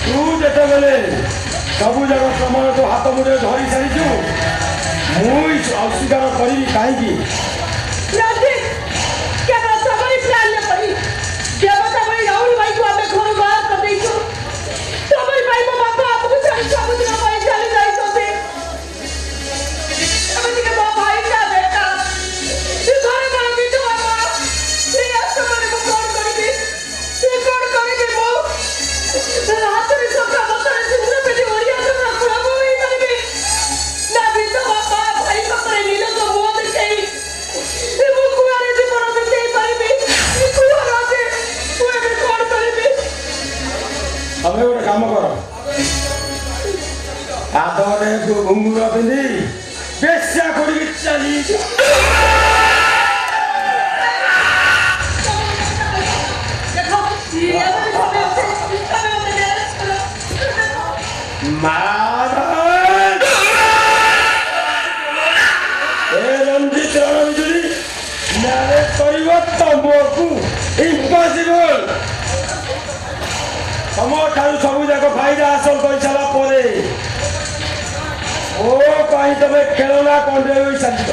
Speaker 1: ତୁ ଯେତେବେଳେ ସବୁ ଯାକ ପ୍ରମାଣ ତୋ ହାତ ମୁଣ୍ଡରେ ଧରି ସାରିଛୁ ମୁଁ ଅସ୍ୱୀକାର କରିବି କାହିଁକି
Speaker 2: କେବଳ ତମରି ପ୍ଲାନ୍ରେ ପଡ଼ି ଦେବତା ଭଳି ରାହୁଲ ଭାଇକୁ ଆମେ ଘରୁ ବାହାର କରିଦେଇଛୁ ତମରି ଭାଇ ମୋ ବାପା ଆମକୁ ଛାଡ଼ି ସବୁଦିନ ପାଇଁ ଚାଲି ଯାଇଛନ୍ତି ଏମିତିକି ମୋ ଭାଇଟା ବେଟା ସେ ଘରେ ମୋର ବିଧବା ମା ସେ ଆଶ୍ରମରେ ମୁଁ କଣ କରିବି ସେ କଣ କରିବି ମୁଁ ହାତରେ ସକା ମତରେ ସିନ୍ଦୁର ପେଟି ଓଡ଼ିଆ ସକା ପ୍ରଭୁ ହେଇପାରିବି ନା ବିଧବା ମା ଭାଇ ପାଖରେ ନିଲକ ମୁହଁ ଦେଖେଇ ମୁଁ କୁଆରେ ଜୀବନ ବିତେଇ ପାରିବି କୁହ ରାଜେ ମୁଁ ଏବେ କଣ କରିବି
Speaker 1: ତମେ ଗୋଟେ କାମ କର କାଦରେ ଘୁଙ୍ଗୁର ପିନ୍ଧି ବେଶ୍ୟା କରିକି ଚାଲି
Speaker 2: ଦେଖ ଏଭଳି ଭାବେ ଅଛି ତମେ ମୋତେ ମ୍ୟାରେଜ୍ କର
Speaker 1: ଏ ରଞ୍ଜିତ ରଣ ବିଜୁଳି ମ୍ୟାରେଜ କରିବ ତମକୁ ଇମ୍ପସିବଲ ତମ ଠାରୁ ସବୁ ଯାକ ଫାଇଦା ହାସଲ କରିସାରିଲା ପରେ ଓ ପାଇଁ ତମେ ଖେଳନା କଣ୍ଡେଇ ହୋଇ ସାରିଛ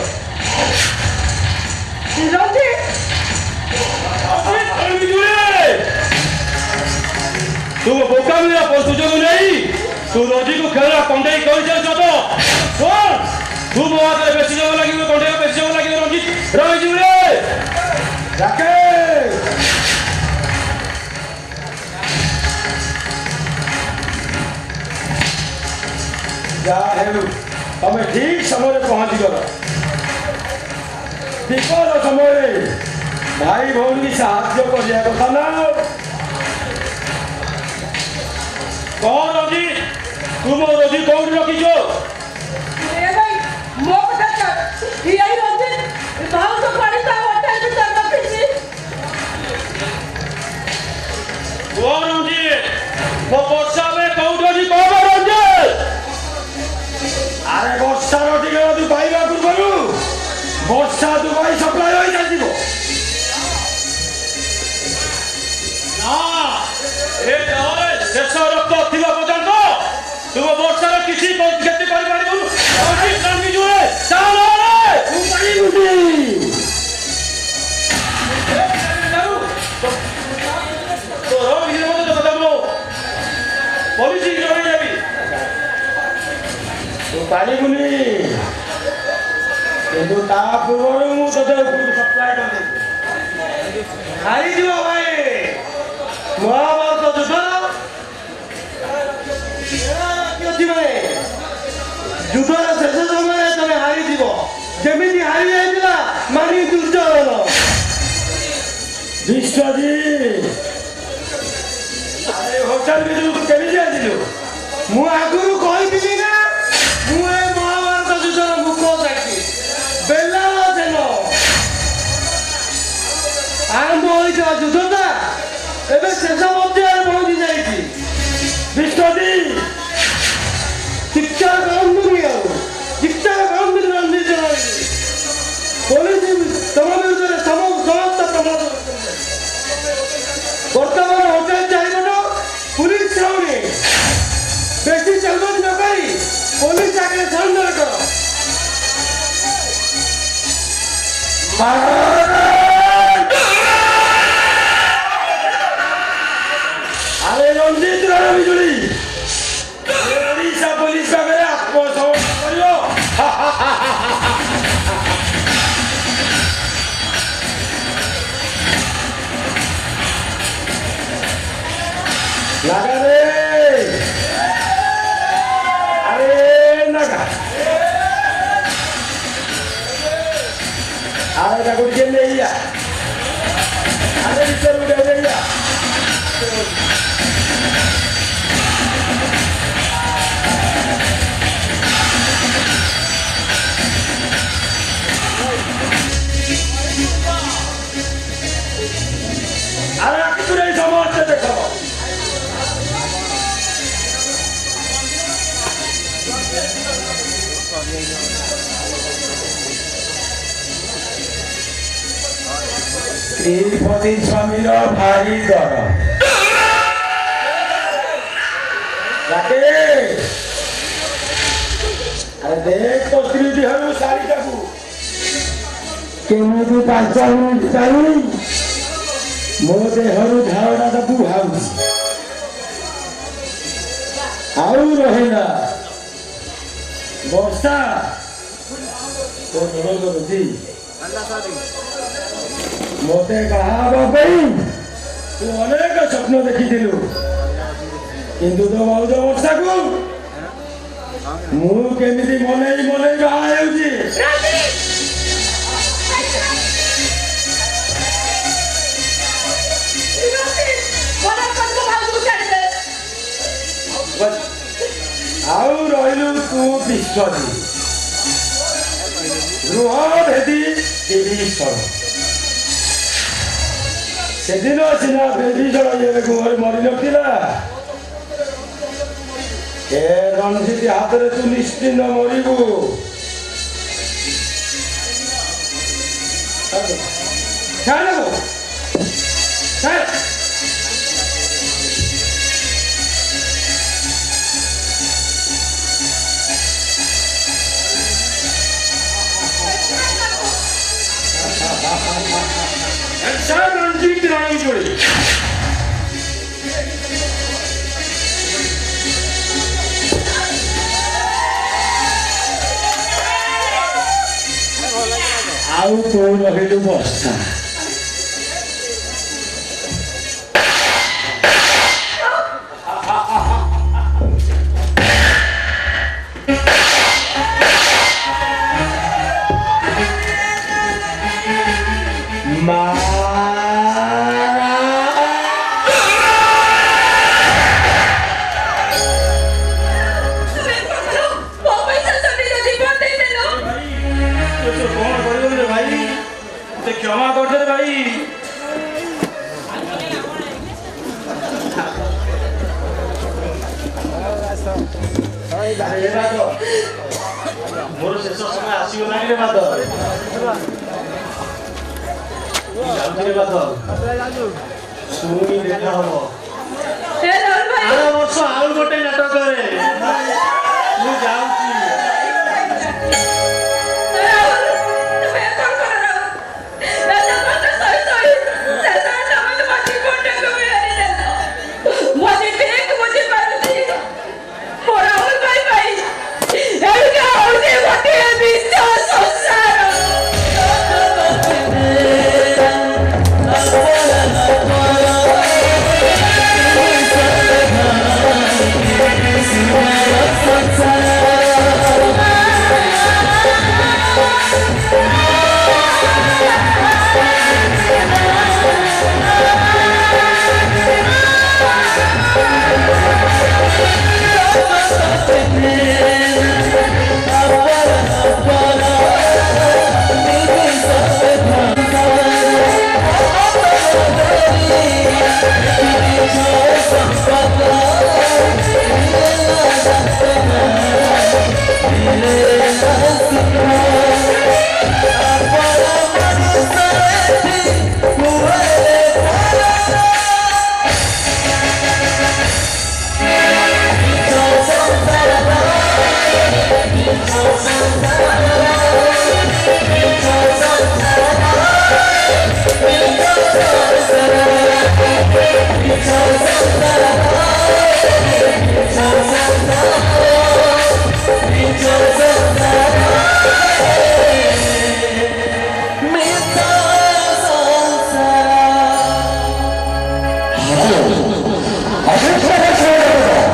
Speaker 5: ତୁ ବୋକାମିର ସୁଯୋଗ ନେଇ ତୁ ରୋଜିକୁ ଖେଳ କଣ୍ଡେଇ କରିଚାଲିଛ ତ ଶୁଣ ତୁ ମୋ ହାତରେ ବେଶୀ ସମୟ ଲାଗିବ କଣ୍ଡେଇ ବେଶୀ ସମୟ ଲାଗିବ ରଞ୍ଜିତ ରହିଯିବୁ ରେ
Speaker 1: ଯାହା ହେଉ ତମେ ଠିକ ସମୟରେ ପହଞ୍ଚିଗଲ ବିପଦ ସମୟରେ ଭାଇ ଭଉଣୀ ସାହାଯ୍ୟ କରିବା କଥା ନା
Speaker 5: कौन रोजी तुम रोजी कौन रखी जो
Speaker 2: ए भाई मो पता कर यही होते भाव तो पानी का होटल में तक रखी
Speaker 5: कौन रोजी वो वर्षा में कौन रोजी कौन रोजी
Speaker 1: अरे वर्षा रोटी के तू पाइबा पूर्व वर्षा दुबई सप्लाई हो जाइबो
Speaker 5: ना ए नहले शेष रक्त थिबा पर्यंत तुम वर्षार किसी क्षति कर पारिबु रोजी कामी जुए चाल रे
Speaker 1: तू पाइबुनी
Speaker 5: तो रोज ये मत बताबो पुलिस की जोड़ी जाबी
Speaker 1: तू पाइबुनी কিন্তু তা পূର୍ବରୁ ମୁଁ ତତେ ଉପରକୁ ସପ୍ଲାଏ କରିଦେବି ହାରିଯିବ ଭାଇ ମହାଭାରତ ଯୁଦ୍ଧ ଅଛି ଭାଇ ଯୁଦ୍ଧର ଶେଷ ସମୟରେ ତମେ ହାରିଯିବ ଯେମିତି ହାରି ଯାଇଥିଲା ମାନି ଦୁର୍ଯ୍ୟୋଧନ ବିଶ୍ୱଜିତ ଆରେ ହୋଟେଲ ଭିତରକୁ କେମିତି ଆସିଲୁ ମୁଁ ଆଗରୁ କହିଥିଲି ନା ମୁଁ ଏ ମହାଭାରତ ଯୁଦ୍ଧର ମୁଖ ସାକ୍ଷୀ ବେଲାଳସେନ ଆରମ୍ଭ ହୋଇଥିବା ଯୁଦ୍ଧଟା ଏବେ ଶେଷ ପର୍ଯ୍ୟାୟରେ ପହଞ୍ଚି ଯାଇଛି ବିଶ୍ୱଜିତ ଶିକ୍ଷା କରନ୍ତୁନି ଆଉ ଶିକ୍ଷା କରନ୍ତୁନି ରଣନୀତି ପୋଲିସ ତମ ବିରୁଦ୍ଧରେ ସମସ୍ତ ପ୍ରମାଣ ବର୍ତ୍ତମାନ ହୋଟେଲ ଚାରିପଟ ପୁଲିସ ଛାଉଣି ବେଶୀ ଚାଲବାଜ ନ କରି ପୋଲିସ ଆଗରେ ସରେଣ୍ଡର କର अरे रंजीत रण बिजुली ओडिशा पुलिस पाखे आत्मसमर्पण लगा रे अरे लगा अरे ना कुछ ले लिया अरे भीतर उठे ले लिया अरे कितु नहीं समझते देखो श्रीपति स्वामीर भारी डर अरे देख तो स्त्री देहरु शाढ़ी केमिति 5 मिनिट चालू मो देहरु झाड़ा दबु हाउस आउ रहेना वर्षा तो डर करुची मते कहा तू अनेक स्वप्न देखिलु किंतु तो भाउज वर्षा को मु केमिति मनै बाहा हेउची आउ रहिलु तू विश्वजी गृह भेदी विभीषण सेदिन सिना विभीषण ये घरे मरी नथिला ए रणजीत हाथ रे तू निश्चिंत मरिबू चलो चल रणजीत रानी जोड़ी आउ तो रहिलु वर्षा
Speaker 5: ରାଜରେ ଭାଇ
Speaker 4: ମୋର ଶେଷ ସମୟ ଆସିଗଲାଣି ରେ ବାଦ ଯାଉଛି ରେ ବାଦ ପୁଣି ଦେଖା ହବ
Speaker 2: ହେ ରାହୁଲ ଭାଇ
Speaker 4: ଆର ବର୍ଷ ଆଉ ଗୋଟେ ନାଟକରେ